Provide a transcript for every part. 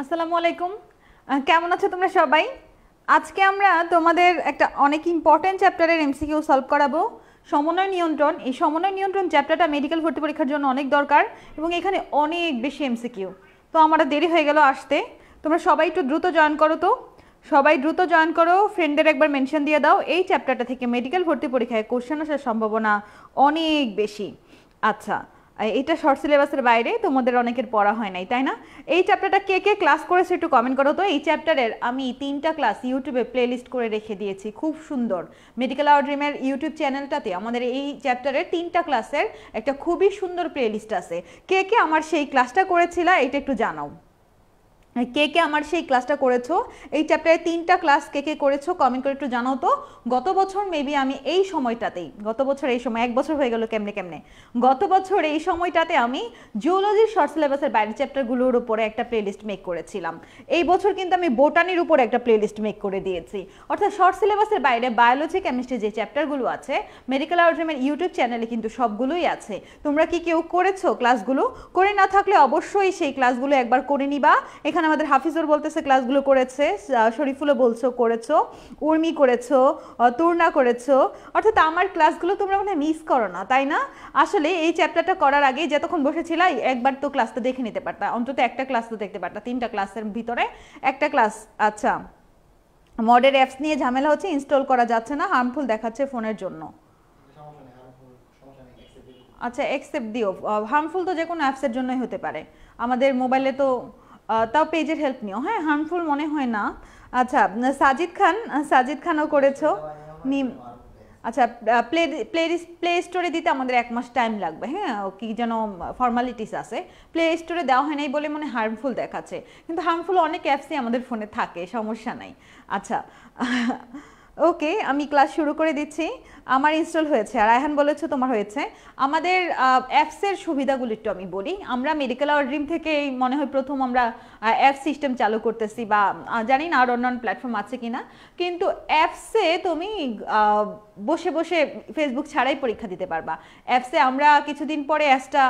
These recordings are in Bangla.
আসসালামু আলাইকুম। কেমন আছো তোমরা সবাই? আজকে আমরা তোমাদের একটা অনেক ইম্পর্টেন্ট চ্যাপ্টারের এমসিকিউ সলভ করাবো। সমন্বয় নিয়ন্ত্রণ। এই সমন্বয় নিয়ন্ত্রণ চ্যাপ্টারটা মেডিকেল ভর্তি পরীক্ষার জন্য অনেক দরকার এবং এখানে অনেক বেশি এমসিকিউ। তো আমার দেরি হয়ে গেল আসতে। তোমরা সবাই একটু দ্রুত জয়েন করো। সবাই দ্রুত জয়েন করো, ফ্রেন্ডদের একবার মেনশন দিয়ে দাও। এই চ্যাপ্টারটা থেকে মেডিকেল ভর্তি পরীক্ষায় কোশ্চেন আসার সম্ভাবনা অনেক বেশি। আচ্ছা, এটা শর্ট সিলেবাসের বাইরে, তোমাদের অনেকের পড়া হয় নাই, তাই না? এই চ্যাপ্টারটা কে কে ক্লাস করেছে একটু কমেন্ট করো তো। এই চ্যাপ্টারের আমি 3টা ক্লাস ইউটিউবে প্লেলিস্ট করে রেখে দিয়েছি, খুব সুন্দর। মেডিকেল আওয়ার ড্রিমের ইউটিউব চ্যানেলটাতে আমাদের এই চ্যাপ্টারের 3টা ক্লাসের একটা খুবই সুন্দর প্লেলিস্ট আছে। কে কে আমার সেই ক্লাসটা করেছিল এটা একটু জানাও। কে কে আমার সেই ক্লাসটা করেছো, এই চ্যাপ্টারে 3টা ক্লাস কে কে করেছো কমেন্ট করে একটু জানাও তো। গত বছর মেবি আমি এই সময়টাতেই, গত বছর এই সময় 1 বছর হয়ে গেল কেমনে, গত বছর এই সময়টাতে আমি জিওলজির শর্ট সিলেবাসের বাইরের চ্যাপ্টারগুলোর উপরে একটা প্লেলিস্ট মেক করেছিলাম। এই বছর কিন্তু আমি বোটানির উপরে একটা প্লেলিস্ট মেক করে দিয়েছি। অর্থাৎ শর্ট সিলেবাসের বাইরে বায়োলজি কেমিস্ট্রি যে চ্যাপ্টারগুলো আছে মেডিকেল আওয়ার ড্রিমের ইউটিউব চ্যানেলে কিন্তু সবগুলোই আছে। তোমরা কি কেউ করেছো ক্লাসগুলো? করে না থাকলে অবশ্যই সেই ক্লাসগুলো একবার করে নিবা। এখানে আমাদের হাফিজুর বলতেছে ক্লাসগুলো করেছে, শরীফুলও বলছো করেছো, উর্মি করেছো, তুর্না করেছো। অর্থাৎ আমার ক্লাসগুলো তোমরা মনে হয় মিস করো না, তাই না? আসলে এই চ্যাপ্টারটা করার আগে যতক্ষণ বসেছিলাই একবার তো ক্লাসটা দেখে নিতে পারতা, অন্তত একটা ক্লাস তো দেখতে পারতা। 3টা ক্লাসের ভিতরে একটা ক্লাস। আচ্ছা, মডের অ্যাপস নিয়ে ঝামেলা হচ্ছে, ইনস্টল করা যাচ্ছে না, হার্মফুল দেখাচ্ছে ফোনের জন্য। আচ্ছা, অ্যাকসেপ্ট দিও। হার্মফুল তো যে কোনো অ্যাপসের জন্যই হতে পারে, আমাদের মোবাইলে তো। তাও পেজের হেল্প নিও, হ্যাঁ, হার্মফুল মনে হয় না। আচ্ছা, সাজিদ খানও করেছো। মিম, আচ্ছা, প্লে প্লে স্টোরে দিতে আমাদের 1 মাস টাইম লাগবে, হ্যাঁ, কি যেন ফর্মালিটিস আছে। প্লে স্টোরে দেওয়া হয় নাই বলে মনে হার্মফুল দেখাচ্ছে, কিন্তু হার্মফুল অনেক অ্যাপসই আমাদের ফোনে থাকে, সমস্যা নাই। আচ্ছা, ওকে, আমি ক্লাস শুরু করে দিচ্ছি। আমার ইনস্টল হয়েছে, আর আয়হান বলেছে তোমার হয়েছে। আমাদের অ্যাপসের সুবিধাগুলো একটু আমি বলি। আমরা মেডিকেল আওয়ার ড্রিম থেকে মনে হয় প্রথম আমরা অ্যাপ সিস্টেম চালু করতেছি, বা জানি না আর অন্যান্য প্ল্যাটফর্ম আছে কিনা, কিন্তু অ্যাপসে তুমি বসে বসে ফেসবুক ছাড়াই পরীক্ষা দিতে পারবা। অ্যাপসে আমরা কিছুদিন পরে অ্যাপসটা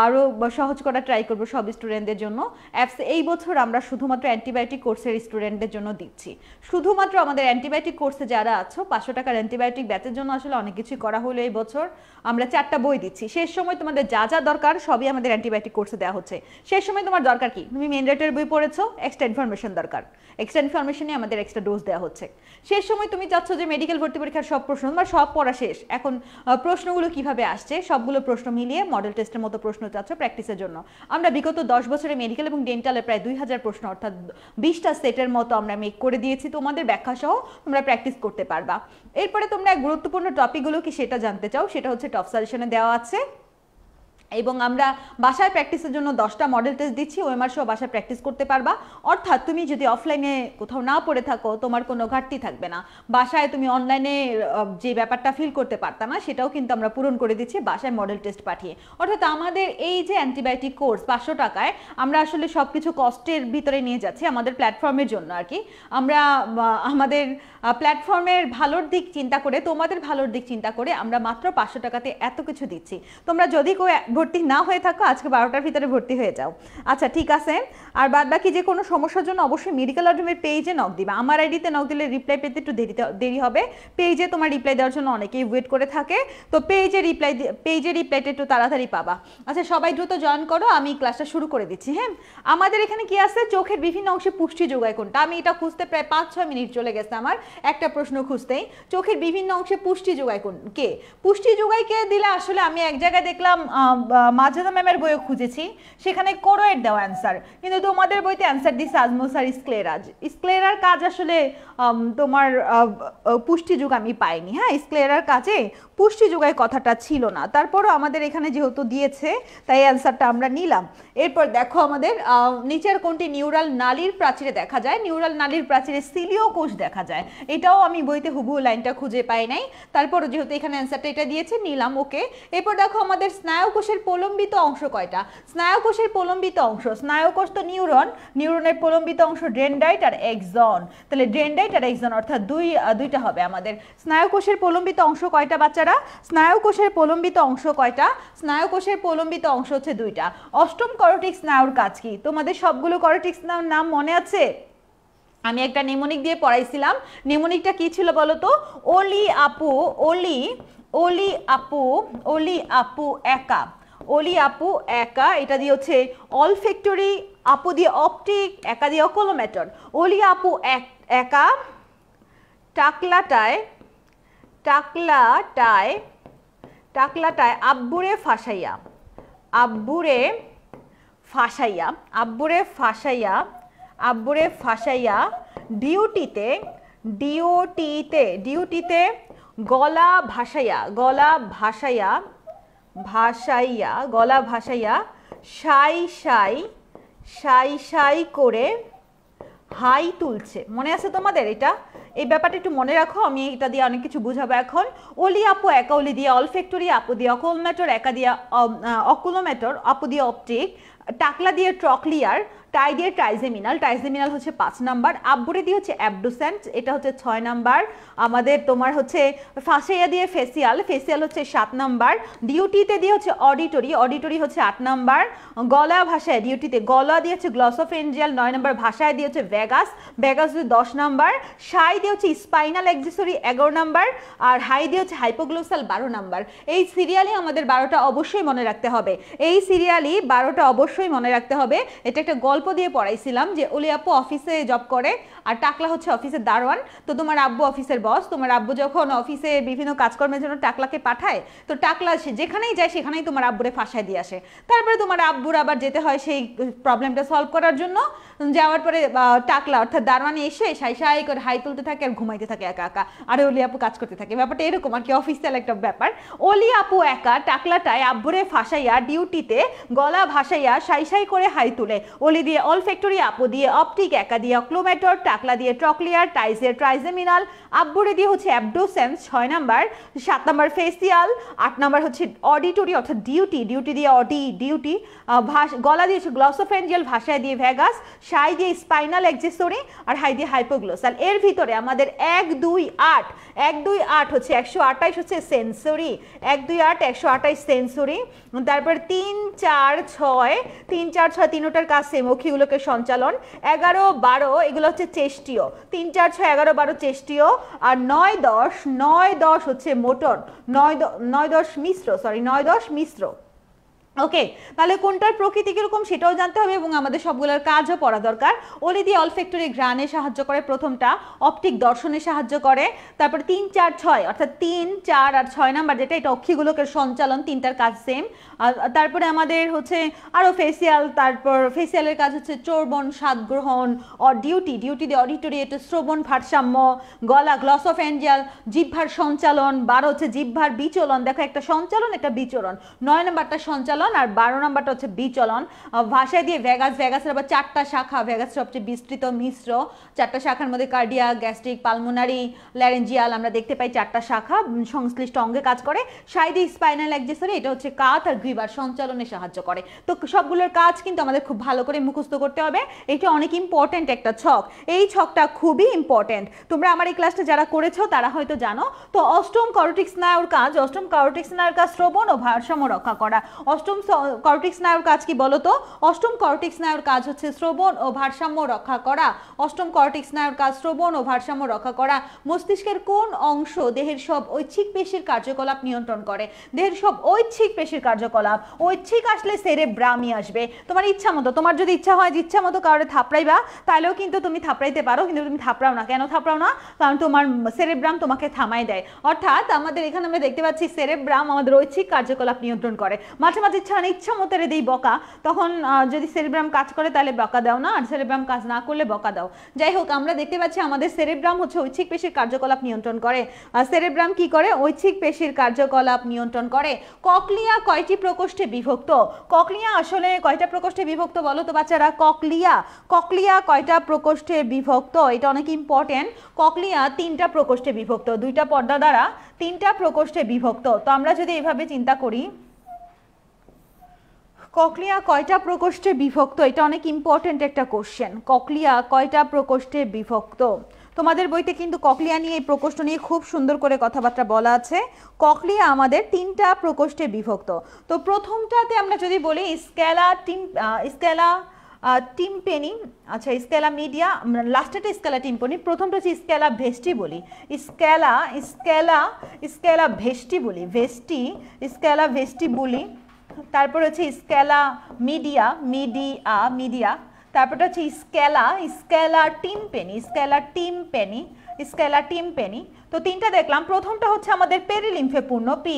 আরও সহজ করা ট্রাই করবো সব স্টুডেন্টদের জন্য। অ্যাপস এই বছর আমরা শুধুমাত্র অ্যান্টিবায়োটিক কোর্সের স্টুডেন্টদের জন্য দিচ্ছি। শুধুমাত্র আমাদের অ্যান্টিবায়োটিক কোর্সে যারা আছো, 500 টাকার অ্যান্টিবায়োটিক ব্যাচের জন্য আসলে অনেক কিছুই করা হলো এই বছর। আমরা 4টা বই দিচ্ছি। শেষ সময় তোমাদের যা যা দরকার সবই আমাদের অ্যান্টিবায়োটিক কোর্সে দেওয়া হচ্ছে। শেষ সময় তোমার দরকার কি? তুমি মেন রেটের বই পড়েছো, এক্সট্রা ইনফরমেশন দরকার, এক্সট্রা ইনফরমেশনে আমাদের এক্সট্রা ডোজ দেওয়া হচ্ছে। শেষ সময় তুমি চাচ্ছ যে মেডিকেল ভর্তি পরীক্ষার সব প্রশ্ন, তোমার সব পড়া শেষ, এখন প্রশ্নগুলো কিভাবে আসছে সবগুলো প্রশ্ন মিলিয়ে মডেল টেস্টের মতো প্রশ্ন চাচ্ছ প্র্যাকটিসের জন্য। আমরা বিগত 10 বছরে মেডিকেল এবং ডেন্টালে প্রায় 2000 প্রশ্ন, অর্থাৎ 20টা সেটের মতো আমরা মেক করে দিয়েছি তোমাদের, ব্যাখ্যা সহ তোমরা প্র্যাকটিস করতে পারবা। এরপরে তোমরা গুরুত্বপূর্ণ টপিকগুলো কি সেটা জানতে চাও, সেটা হচ্ছে টপ সাজেশনে দেওয়া আছে। এবং আমরা বাসায় প্র্যাকটিসের জন্য 10টা মডেল টেস্ট দিচ্ছি, ওএমআর সহ বাসায় প্র্যাকটিস করতে পারবা। অর্থাৎ তুমি যদি অফলাইনে কোথাও না পড়ে থাকো, তোমার কোনো ঘাটতি থাকবে না। বাসায় তুমি অনলাইনে যে ব্যাপারটা ফিল করতে পারতা না, সেটাও কিন্তু আমরা পূরণ করে দিচ্ছি বাসায় মডেল টেস্ট পাঠিয়ে। অর্থাৎ আমাদের এই যে অ্যান্টিবায়োটিক কোর্স 500 টাকায় আমরা আসলে সব কিছু কস্টের ভিতরে নিয়ে যাচ্ছি আমাদের প্ল্যাটফর্মের জন্য আর কি। আমরা আমাদের প্ল্যাটফর্মের ভালোর দিক চিন্তা করে, তোমাদের ভালোর দিক চিন্তা করে আমরা মাত্র 500 টাকাতে এত কিছু দিচ্ছি। তোমরা যদি ভর্তি না হয়ে থাকো আজকে 12টার ভিতরে ভর্তি হয়ে যাও। আচ্ছা, ঠিক আছে। আর বাদ বাকি যে কোনো সমস্যার জন্য অবশ্যই মেডিকেল আওয়ার ড্রিমের পেজে নক দিবা। আমার আইডিতে নক দিলে রিপ্লাই পেতে একটু দেরি হবে। পেজে তোমার রিপ্লাই দেওয়ার জন্য অনেকেই ওয়েট করে থাকে, তো পেজে রিপ্লাইটা একটু তাড়াতাড়ি পাবা। আচ্ছা, সবাই দ্রুত জয়েন করো, আমি ক্লাসটা শুরু করে দিচ্ছি। হ্যাঁ, আমাদের এখানে কি আছে, চোখের বিভিন্ন অংশে পুষ্টি যোগায় কোনটা। আমি এটা খুঁজতে প্রায় 5-6 মিনিট চলে গেছে আমার একটা প্রশ্ন খুঁজতেই। চোখের বিভিন্ন অংশে পুষ্টি যোগায় কে? পুষ্টি যোগায় কে দিলে আসলে আমি এক জায়গায় দেখলাম মাজেদা ম্যামের বইও খুঁজেছি, সেখানে কোরোয়ের দেওয়া অ্যান্সার, কিন্তু তোমাদের বইতে অ্যান্সার দিচ্ছে আজমোস আর স্ক্লেরার কাজ আসলে তোমার পুষ্টি যোগ আমি পাইনি। হ্যাঁ, স্ক্লেরার কাজে পুষ্টি যোগায় কথাটা ছিল না, তারপরও আমাদের এখানে যেহেতু দিয়েছে তাই অ্যান্সারটা আমরা নিলাম। এরপর দেখো আমাদের নিচের কোনটি নিউরাল নালীর প্রাচীরে দেখা যায়? নিউরাল নালীর প্রাচীরে সিলিও কোষ দেখা যায়, এটাও আমি বইতে হুবহু লাইনটা খুঁজে পাই নাই, তারপরও যেহেতু এখানে অ্যান্সারটা এটা দিয়েছে নিলাম, ওকে। এরপর দেখো আমাদের স্নায়ুকোষের প্রলম্বিত অংশ কয়টা? স্নায়ুকোষের প্রলম্বিত অংশ, স্নায়ুকোষ তো নিউরনের প্রলম্বিত অংশ ডেনড্রাইট আর এক্সন, তাহলে ডেনড্রাইট আর এক্সন অর্থাৎ দুইটা হবে আমাদের। স্নায়ুকোষের প্রলম্বিত অংশ কয়টা বাচ্চারা? বাচ্চারা? স্নায়ুকোষের প্রলম্বিত অংশ কয়টা? স্নায়ুকোষের প্রলম্বিত অংশ হচ্ছে 2টা। অষ্টম করটিক স্নায়ুর কাজ কি? তোমাদের সবগুলো করটিক স্নায়ুর নাম মনে আছে? আমি একটা নেমোনিক দিয়ে পড়াইছিলাম। নেমোনিকটা কি ছিল বলো তো? ওলি আপু একা, ওলি আপু একা, এটা দিয়ে হচ্ছে অলফ্যাক্টরি, আপু দিয়ে অপটিক, একা দিয়ে অকুলোমেটর। ওলি আপু একা টাকলাটায় আব্বুরে ফাঁসাইয়া ডিউটিতে গলা ভাসাইয়া সাই করে হাই তুলছে। মনে আছে তোমাদের এটা? এই ব্যাপারটা একটু মনে রাখো, আমি এটা দিয়ে অনেক কিছু বুঝাবো এখন। ওলি আপু একা, ওলি দিয়ে অলফ্যাক্টরি, আপু দিয়ে অকুলোমেটর, একা দিয়ে অকুলোমেটর, আপু দিয়ে অপটিক, টাকলা দিয়ে ট্রকলিয়ার, টাই দিয়ে ট্রাইজেমিনাল হচ্ছে 5 নাম্বার, আব্বুরে দিয়ে হচ্ছে অ্যাবডুসেন্ট, এটা হচ্ছে 6 নাম্বার। আমাদের তোমার হচ্ছে ফাঁসাইয়া দিয়ে ফেসিয়াল হচ্ছে 7 নাম্বার, ডিউটিতে দিয়ে হচ্ছে অডিটরি হচ্ছে 8 নাম্বার, গলা ভাষায় ডিউটিতে গলা দিয়ে হচ্ছে গ্লসোফেঞ্জিয়াল 9 নাম্বার, ভাষায় দিয়ে হচ্ছে ভেগাস হচ্ছে 10 নাম্বার, সাই দিয়ে হচ্ছে স্পাইনাল এক্সেসরি 11 নাম্বার, আর হাই দিয়ে হচ্ছে হাইপোগ্লোসাল 12 নাম্বার। এই সিরিয়ালি আমাদের 12টা অবশ্যই মনে রাখতে হবে। এটা একটা গল্প দিয়ে পড়াইছিলাম যে ওলি আপু অফিসে জব করে আর টাকলা হচ্ছে অফিসের দারোয়ান। তো তোমার আব্বু অফিসের বস, তোমার আব্বু যখন অফিসে বিভিন্ন কাজকর্মের জন্য টাকলাকে পাঠায়, তো টাকলা যেখানেই যায় সেখানেই তোমার আব্বুরে ফাঁসায় দিয়ে আসে। তারপরে তোমার আব্বুর আবার যেতে হয় সেই প্রবলেমটা সলভ করার জন্য। যাওয়ার পরে টাকলা অর্থাৎ দারোয়ান এসে সাই করে হাই তুলতে থাকে আর ঘুমাইতে থাকে একা, আর ওলি আপু কাজ করতে থাকে। ব্যাপারটা এরকম আর কি, অফিসিয়াল একটা ব্যাপার। ওলি আপু একা টাকলাটায় আব্বুরে ফাঁসাইয়া ডিউটিতে গলা ভাসাইয়া সাই করে হাই তুলে। ওলি দিয়ে অলফ্যাক্টরি, আপু দিয়ে অপটিক, একা দিয়ে অক্লোমেটর, টাকলা দিয়ে ট্রকলিয়ার, ট্রাইজেমিনাল, আব্বুরে দিয়ে হচ্ছে অ্যাবডোসেন্স 6 নাম্বার, 7 নাম্বার ফেসিয়াল, 8 নাম্বার হচ্ছে অডিটরি অর্থাৎ ডিউটি দিয়ে ডিউটি, গলা দিয়ে হচ্ছে গ্লসোফেঞ্জিয়াল, ভাষায় দিয়ে ভেগাস, সাই দিয়ে স্পাইনাল এক্সেসরি, আর হাই দিয়ে হাইপোগ্লোসাল। এর ভিতরে আমাদের 1, 2, 8 হচ্ছে 128 হচ্ছে সেন্সরি, 1, 2, 8 128 সেন্সরি। তারপর 3, 4, 6 তিনোটার কাজ সেম, অক্ষিগুলোকে সঞ্চালন। 11, 12 এগুলো হচ্ছে চেষ্টীয়, 3, 4, 6 11, 12 চেষ্টীয়। আর 9, 10 হচ্ছে মোটর, 9, 10 মিশ্র। ওকে, তাহলে কোনটার প্রকৃতি কিরকম সেটাও জানতে হবে এবং আমাদের সবগুলোর কাজও পড়া দরকার। ওলি দিয়ে অলফ্যাক্টরি ঘ্রাণে সাহায্য করে প্রথমটা, অপটিক দর্শনে সাহায্য করে। তারপর 3, 4, 6 অর্থাৎ 3, 4 আর 6 নাম্বার যেটা, এটা অক্ষিগুলোকে সঞ্চালন, তিনটার কাজ সেম। তারপরে আমাদের হচ্ছে আরও ফেসিয়াল, তারপর ফেসিয়ালের কাজ হচ্ছে চর্বণ, স্বাদ গ্রহণ, ডিউটি দিয়ে অডিটরি, এটা শ্রবণ ভারসাম্য, গলা গ্লসোফেঞ্জিয়াল, জিহ্বার সঞ্চালন, 12 হচ্ছে জিহ্বার বিচলন। দেখো একটা সঞ্চালন একটা বিচলন, 9 নাম্বারটা সঞ্চালন আর 12 নাম্বারটা হচ্ছে বিচলন। ভাষায় দিয়ে ভেগাসের আবার 4টা শাখা, ভেগাস সবচেয়ে বিস্তৃত মিশ্র, 4টা শাখার মধ্যে কার্ডিয়াক, গ্যাস্ট্রিক, পালমোনারি, ল্যারেঞ্জিয়াল আমরা দেখতে পাই 4টা শাখা সংশ্লিষ্ট অঙ্গে কাজ করে। সাই দিয়ে স্পাইনাল এক্সেসরি, এটা হচ্ছে কাত আর গ্রীবার সঞ্চালনে সাহায্য করে। তো সবগুলোর কাজ কিন্তু আমাদের খুব ভালো করে মুখস্থ করতে হবে। এটা অনেক ইম্পর্টেন্ট একটা ছক, এই ছকটা খুবই ইম্পর্টেন্ট। তোমরা আমার এই ক্লাসটা যারা করেছো তারা হয়তো জানো। তো অষ্টম করটিক স্নায়ুর কাজ, শ্রবণ ও ভারসাম্য রক্ষা করা। অষ্টম করটিক স্নায়ুর কাজ কি বলো তো? অষ্টম করটিক স্নায়ুর কাজ হচ্ছে শ্রবণ ও ভারসাম্য রক্ষা করা। অষ্টম করটিক স্নায়ুর কাজ শ্রবণ ও ভারসাম্য রক্ষা করা। মস্তিষ্কের কোন অংশ দেহের সব ঐচ্ছিক পেশির কার্যকলাপ নিয়ন্ত্রণ করে? দেহের সব ঐচ্ছিক পেশির কার্যকলাপ, ঐচ্ছিক আসলে সেরেব্রামই আসবে। তোমার ইচ্ছা মতো, তোমার যদি ইচ্ছা হয় যে ইচ্ছা মতো কারোর থাপড়াইবা, তাহলেও কিন্তু তুমি থাপড়াইতে পারো, কিন্তু তুমি থাপড়াও না। কেন থাপড়াও না? কারণ তোমার সেরেব্রাম তোমাকে থামাই দেয়। অর্থাৎ আমাদের এখানে আমরা দেখতে পাচ্ছি সেরেব্রাম আমাদের ঐচ্ছিক কার্যকলাপ নিয়ন্ত্রণ করে। মাঝে মাঝে ইচ্ছা মতো রে দেই বকা, তখন যদি সেরেব্রাম কাজ করে তাহলে বকা দাও না, আর সেরেব্রাম কাজ না করলে বকা দাও। যাই হোক, আমরা দেখতে পাচ্ছি আমাদের সেরেব্রাম হচ্ছে ঐচ্ছিক পেশির কার্যকলাপ নিয়ন্ত্রণ করে। সেরেব্রাম কি করে? ঐচ্ছিক পেশির কার্যকলাপ নিয়ন্ত্রণ করে। ককলিয়া কয়টি প্রকোষ্ঠে বিভক্ত? ককলিয়া আসলে কয়টা প্রকোষ্ঠে বিভক্ত বলো তো বাচ্চারা? ককলিয়া কয়টা প্রকোষ্ঠে বিভক্ত? এটা অনেক ইম্পর্টেন্ট। ককলিয়া 3টা প্রকোষ্ঠে বিভক্ত, 2টা পর্দা দ্বারা 3টা প্রকোষ্ঠে বিভক্ত। তো আমরা যদি এভাবে চিন্তা করি, ককলিয়া কয়টা প্রকোষ্ঠে বিভক্ত, এটা অনেক ইম্পর্টেন্ট একটা কোশ্চেন। ককলিয়া কয়টা প্রকোষ্ঠে বিভক্ত? তোমাদের বইতে কিন্তু ককলিয়া নিয়ে, এই প্রকোষ্ঠ নিয়ে খুব সুন্দর করে কথাবার্তা বলা আছে। ককলিয়া আমাদের 3টা প্রকোষ্ঠে বিভক্ত। তো প্রথমটাতে আমরা যদি বলি স্কেলা টিম্পেনি, আচ্ছা স্কেলা মিডিয়া, লাস্টেটা স্কেলা টিম্পনি, প্রথমটা হচ্ছে স্কেলা ভেস্টি বলি, স্কেলা ভেস্টি বলি, স্কেলা ভেস্টি বলি, তারপর হচ্ছে স্কেলা মিডিয়া, তারপরটা হচ্ছে স্কেলা টিম্পেনি। তো 3টা দেখলাম। প্রথমটা হচ্ছে আমাদের পেরিলিম্ফে পূর্ণ পি,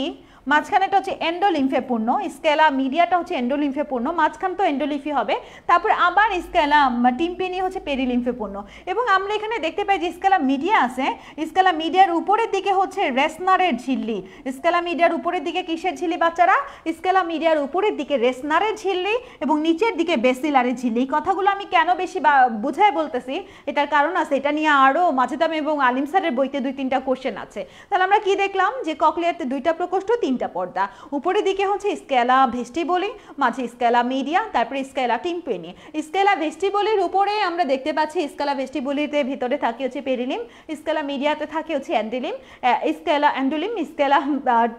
মাঝখানেটা হচ্ছে এন্ডোলিম্ফে পূর্ণ, স্কেলা মিডিয়াটা হচ্ছে এন্ডোলিম্ফে পূর্ণ, মাঝখান তো এন্ডোলিম্ফি হবে, তারপর আবার স্কেলা টিম্পেনি হচ্ছে পেরিলিম্ফে পূর্ণ। এবং আমরা এখানে দেখতে পাই যে স্কেলা মিডিয়া আছে, স্কেলা মিডিয়ার উপরের দিকে হচ্ছে রেসনারের ঝিল্লি, স্কেলা মিডিয়ার উপরের দিকে কিসের ঝিল্লি বাচ্চারা? স্কেলা মিডিয়ার উপরের দিকে রেসনারের ঝিল্লি এবং নিচের দিকে বেসিলারের ঝিল্লি। এই কথাগুলো আমি কেন বেশি বুঝায় বলতেছি, এটার কারণ আছে, এটা নিয়ে আরও মাজেদাম এবং আলিম স্যারের বইতে 2-3টা কোশ্চেন আছে। তাহলে আমরা কি দেখলাম যে ককলিয়াতে 2টা প্রকোষ্ঠ, 3টা পর্দা, উপরের দিকে হচ্ছে স্কেলা ভেস্টিবুলি, মাঝে স্কেলা মিডিয়া, তারপরে স্কেলা টিম্পেনি। স্কেলা ভেস্টিবুলির উপরে আমরা দেখতে পাচ্ছি স্কেলা ভেস্টিবুলিতে ভিতরে থাকে হচ্ছে পেরিলিম, স্কেলা মিডিয়াতে থাকে হচ্ছে এন্ডোলিম, স্কেলা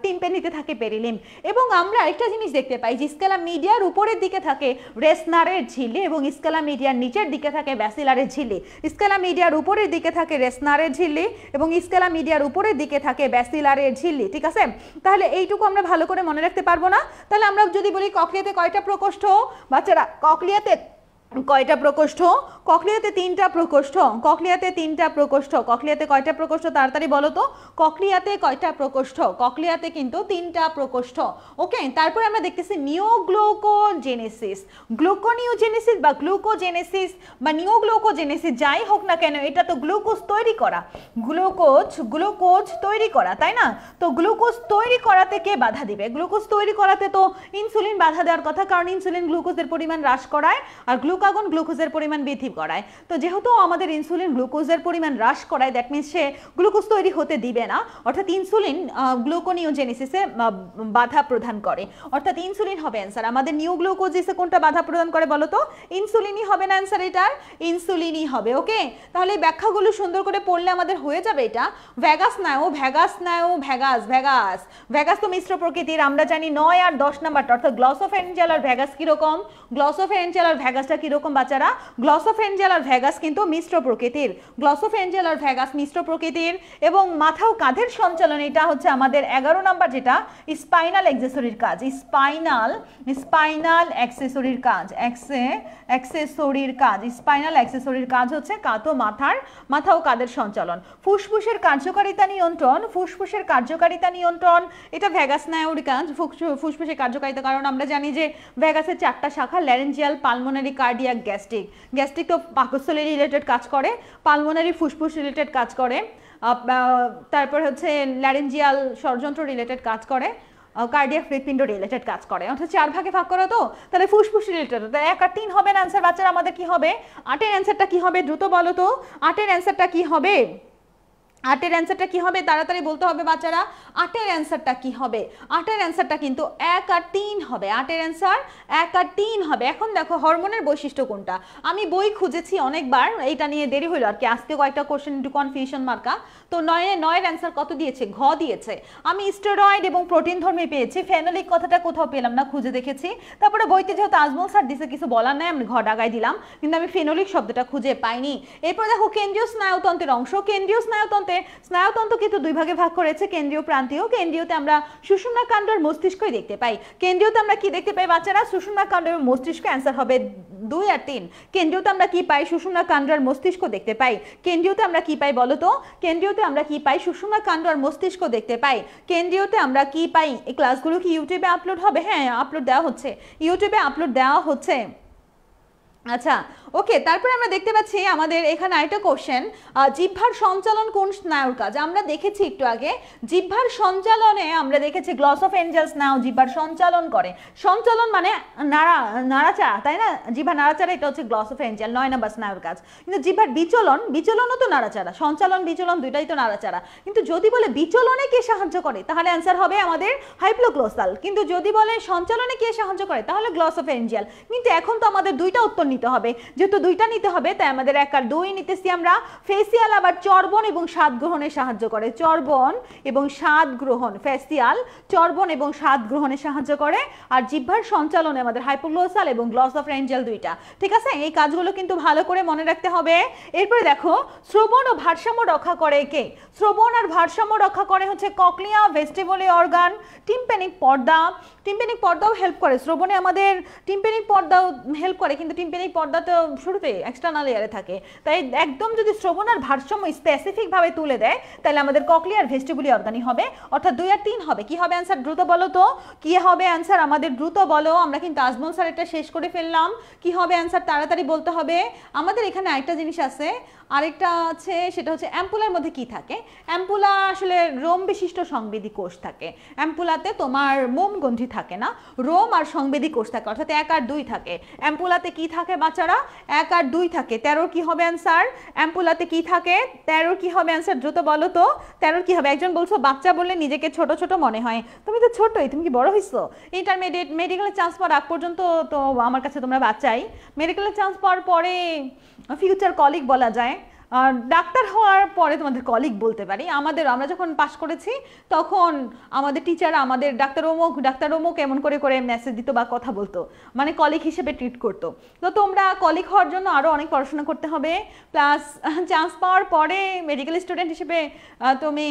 টিম্পেনিতে থাকে পেরিলিম। এবং আমরা একটা জিনিস দেখতে পাই যে স্কেলা মিডিয়ার উপরের দিকে থাকে রেসনারের ঝিল্লি এবং স্কেলা মিডিয়ার নিচের দিকে থাকে ব্যাসিলারের ঝিল্লি। স্কেলা মিডিয়ার উপরের দিকে থাকে রেসনারের ঝিল্লি এবং স্কেলা মিডিয়ার উপরের দিকে থাকে ব্যাসিলারের ঝিল্লি। ঠিক আছে, তাহলে এইটুকু আমরা ভালো করে মনে রাখতে পারবো না? তাহলে আমরা যদি বলি ককলিয়াতে কয়টা প্রকোষ্ঠ বাচ্চারা? ককলিয়াতে কয়টা প্রকোষ্ঠ? ককলিয়াতে 3টা প্রকোষ্ঠ। ককলিয়াতে কয়টা প্রকোষ্ঠ তাড়াতাড়ি বলো তো? ককলিয়াতে কয়টা প্রকোষ্ঠ? ককলিয়াতে কিন্তু 3টা প্রকোষ্ঠ। ওকে, তারপরে আমরা দেখতেছি নিওগ্লুকোজেনেসিস, গ্লুকোনিওজেনেসিস বা গ্লুকোজেনেসিস বা নিওগ্লুকোজেনেসিস যাই হোক না কেন, এটা তো গ্লুকোজ তৈরি করা, গ্লুকোজ তৈরি করা, তাই না? তো গ্লুকোজ তৈরি করাতে কে বাধা দিবে? গ্লুকোজ তৈরি করাতে তো ইনসুলিন বাধা দেওয়ার কথা, কারণ ইনসুলিন গ্লুকোজের পরিমাণ হ্রাস করায় আর গ্লুকাগন গ্লুকোজের পরিমাণ বৃদ্ধি করায়। তো যেহেতু আমাদের ইনসুলিন গ্লুকোজের পরিমাণ হ্রাস করায়, দ্যাট মিনস সে গ্লুকোজ তৈরি হতে দিবে না, অর্থাৎ ইনসুলিন গ্লুকোনিওজেনেসিসে বাধা প্রদান করে, অর্থাৎ ইনসুলিন হবে অ্যান্সার। আমাদের নিওগ্লুকোজিসে কোনটা বাধা প্রদান করে বলো তো? ইনসুলিনই হবে না অ্যান্সার, এটার ইনসুলিনই হবে। ওকে, তাহলে এই ব্যাখ্যাগুলো সুন্দর করে পড়লে আমাদের হয়ে যাবে এটা। ভ্যাগাস তো মিশ্র প্রকৃতির, আমরা জানি 9 আর 10 নাম্বারটা, অর্থাৎ গ্লসোফেরেঞ্জিয়াল আর ভ্যাগাস কিরকম? গ্লসোফেরেঞ্জিয়াল আর ভ্যাগাসটা কিরকম বাচ্চারা? গ্লসোফেরেঞ্জিয়াল আর ভ্যাগাস কিন্তু মিশ্র প্রকৃতির, গ্লসোফেরেঞ্জিয়াল আর ভ্যাগাস মিশ্র প্রকৃতির। এবং মাথা ও কাঁধের সঞ্চালন, এটা হচ্ছে আমাদের 11 নাম্বার, যেটা স্পাইনাল অ্যাক্সেসরির কাজ, স্পাইনাল অ্যাক্সেসরির কাজ, স্পাইনাল অ্যাক্সেসরির কাজ হচ্ছে কাঁধ ও মাথা ও কাঁধের সঞ্চালন। ফুসফুসের কার্যকারিতা নিয়ন্ত্রণ, এটা ভ্যাগাস স্নায়ুর কাজ, ফুসফুসের কার্যকারিতা। কারণ আমরা জানি যে ভ্যাগাসের 4টা শাখা, ল্যারেঞ্জিয়াল, পালমোনারি, কার্ডিয়াক, গ্যাস্ট্রিক তো পাকস্থলী রিলেটেড কাজ করে, পালমোনারি ফুসফুস রিলেটেড কাজ করে, তারপর হচ্ছে ল্যারেঞ্জিয়াল ষড়যন্ত্র রিলেটেড কাজ করে, কার্ডিয়াক হৃৎপিণ্ড রিলেটেড কাজ করে, অর্থাৎ 4 ভাগে ভাগ করা। তো তাহলে ফুসফুস রিলেটেড, 1 আর 3 হবে না অ্যান্সার বাচ্চারা। আমাদের কি হবে? 8-এর অ্যান্সারটা কি হবে? দ্রুত বলো তো, 8-এর অ্যান্সারটা কি হবে? 8-এর অ্যান্সারটা কি হবে? তাড়াতাড়ি বলতে হবে বাচ্চারা, 8-এর অ্যান্সারটা কি হবে? 8-এর অ্যান্সারটা কিন্তু 1 আর 3 হবে। 8-এর অ্যান্সার 1 আর 3 হবে। এখন দেখো হরমোনের বৈশিষ্ট্য কোনটা? আমি বই খুঁজেছি অনেকবার, এইটা নিয়ে দেরি হলো আর কি, আজকে কয়েকটা কোশ্চেন একটু কনফিউশন মার্কা। তো 9-এর অ্যান্সার কত দিয়েছে? ঘ দিয়েছে। আমি স্টেরয়েড এবং প্রোটিন ধর্মী পেয়েছি, ফেনোলিক কথাটা কোথাও পেলাম না, খুঁজে দেখেছি। তারপরে বইতে যেহেতু আজমল স্যার দিছে, কিছু বলার নাই, আমি ঘ ডাগাই দিলাম, কিন্তু আমি ফেনোলিক শব্দটা খুঁজে পাইনি। এরপর দেখো কেন্দ্রীয় স্নায়ুতন্ত্রের অংশ, কেন্দ্রীয় স্নায়ুতন্ত্র কিন্তু 2 ভাগে ভাগ করেছে, কেন্দ্রীয়, প্রান্তীয়। কেন্দ্রীয়তে আমরা সুষুম্নাকাণ্ড আর মস্তিষ্কই দেখতে পাই। কেন্দ্রীয়তে আমরা কি দেখতে পাই বাচ্চারা? সুষুম্নাকাণ্ড এবং মস্তিষ্ক। অ্যান্সার হবে 2 আর 3। কেন্দ্রীয়তে আমরা কি পাই? সুষুম্নাকাণ্ড আর মস্তিষ্ক দেখতে পাই। কেন্দ্রীয়তে আমরা কি পাই বলো তো? কেন্দ্রীয়তে আমরা কি পাই? সুষুম্নাকাণ্ড আর মস্তিষ্ক দেখতে পাই। কেন্দ্রীয়তে আমরা কি পাই? এই ক্লাসগুলো কি ইউটিউবে আপলোড হবে? হ্যাঁ, আপলোড দেওয়া হচ্ছে, ইউটিউবে আপলোড দেওয়া হচ্ছে। আচ্ছা, ওকে, তারপরে আমরা দেখতে পাচ্ছি আমাদের এখানে আরেকটা কোশ্চেন, জিহ্বার সঞ্চালন কোন স্নায়ুর কাজ? আমরা দেখেছি একটু আগে, জিহ্বার সঞ্চালনে আমরা দেখেছি গ্লসোফেরেঞ্জিয়াল স্নায়ু জিহ্বার সঞ্চালন করে। সঞ্চালন মানে নাড়াচাড়া, তাই না? জিহ্বা নাড়াচাড়া, এটা হচ্ছে গ্লসোফেরেঞ্জিয়াল 9 নম্বর স্নায়ুর কাজ। কিন্তু জিহ্বার বিচলনও তো নাড়াচাড়া, সঞ্চালন বিচলন দুইটাই তো নাড়াচাড়া। কিন্তু যদি বলে বিচলনে কে সাহায্য করে, তাহলে অ্যান্সার হবে আমাদের হাইপোগ্লোসাল। কিন্তু যদি বলে সঞ্চালনে কে সাহায্য করে, তাহলে গ্লসোফেরেঞ্জিয়াল। কিন্তু এখন তো আমাদের দুইটা উত্তর নিতে হবে, যেহেতু দুইটা নিতে হবে তাই আমাদের 1 আর 2 নিতেছি আমরা। ফেসিয়াল আবার চর্বণ এবং স্বাদ গ্রহণে সাহায্য করে, চর্বণ এবং স্বাদ গ্রহণ, ফেসিয়াল চর্বণ এবং স্বাদ গ্রহণে সাহায্য করে। আর জিহ্বার সঞ্চালনে আমাদের হাইপোগ্লসাল এবং গ্লসোফ্যারিঞ্জিয়াল দুইটা, ঠিক আছে? এই কাজগুলো কিন্তু ভালো করে মনে রাখতে হবে। এরপরে দেখো শ্রবণ ও ভারসাম্য রক্ষা করে কে? শ্রবণ আর ভারসাম্য রক্ষা করে হচ্ছে ককলিয়া, ভেস্টিবুলারি অর্গান, টিম্প্যানিক পর্দা। টিম্প্যানিক পর্দাও হেল্প করে শ্রবণে, আমাদের টিম্প্যানিক পর্দাও হেল্প করে, কিন্তু টিম্প্যানিক পর্দা তো শুরুতে এক্সটার্নাল লেয়ারে থাকে, তাই একদম যদি শ্রবণ আর ভারসাম্য স্পেসিফিকভাবে তুলে দেয় তাহলে আমাদের ককলিয়া আর ভেস্টিবুলারি অর্গানই হবে, অর্থাৎ 2 আর 3 হবে। কি হবে অ্যান্সার? দ্রুত বলো তো কি হবে অ্যান্সার আমাদের, দ্রুত বলো। আমরা কিন্তু আজমল স্যার এটা শেষ করে ফেললাম। কি হবে অ্যান্সার? তাড়াতাড়ি বলতে হবে। আমাদের এখানে আরেকটা জিনিস আছে, আরেকটা আছে, সেটা হচ্ছে অ্যাম্পুলার মধ্যে কি থাকে? অ্যাম্পুলা আসলে রোম বিশিষ্ট সংবেদী কোষ থাকে। অ্যাম্পুলাতে তোমার মোম গ্রন্থি থাকে না, রোম আর সংবেদী কোষ থাকে, অর্থাৎ 1 আর 2 থাকে। অ্যাম্পুলাতে কি থাকে বাচ্চারা? 1 আর 2 থাকে। 13 কি হবে অ্যান্সার? অ্যাম্পুলাতে কি থাকে? 13 কি হবে অ্যান্সার? দ্রুত বলো তো 13 কি হবে? একজন বলছো বাচ্চা বললে নিজেকে ছোট ছোট মনে হয়, তুমি তো ছোটই, তুমি কি বড় হইছো? ইন্টারমিডিয়েট মেডিকেলের চান্স পাওয়ার আগ পর্যন্ত তো আমার কাছে তোমরা বাচ্চাই, মেডিকেলের চান্স পাওয়ার পরে ফিউচার কলিগ বলা যায়, ডাক্তার হওয়ার পরে তোমাদের কলিগ বলতে পারি। আমরা যখন পাস করেছি তখন আমাদের টিচার আমাদের ডাক্তার অমুক এমন করে করে মেসেজ দিত বা কথা বলতো, মানে কলিগ হিসেবে ট্রিট করতো। তো তোমরা কলিগ হওয়ার জন্য আরও অনেক পড়াশোনা করতে হবে, প্লাস চান্স পাওয়ার পরে মেডিকেল স্টুডেন্ট হিসেবে তুমি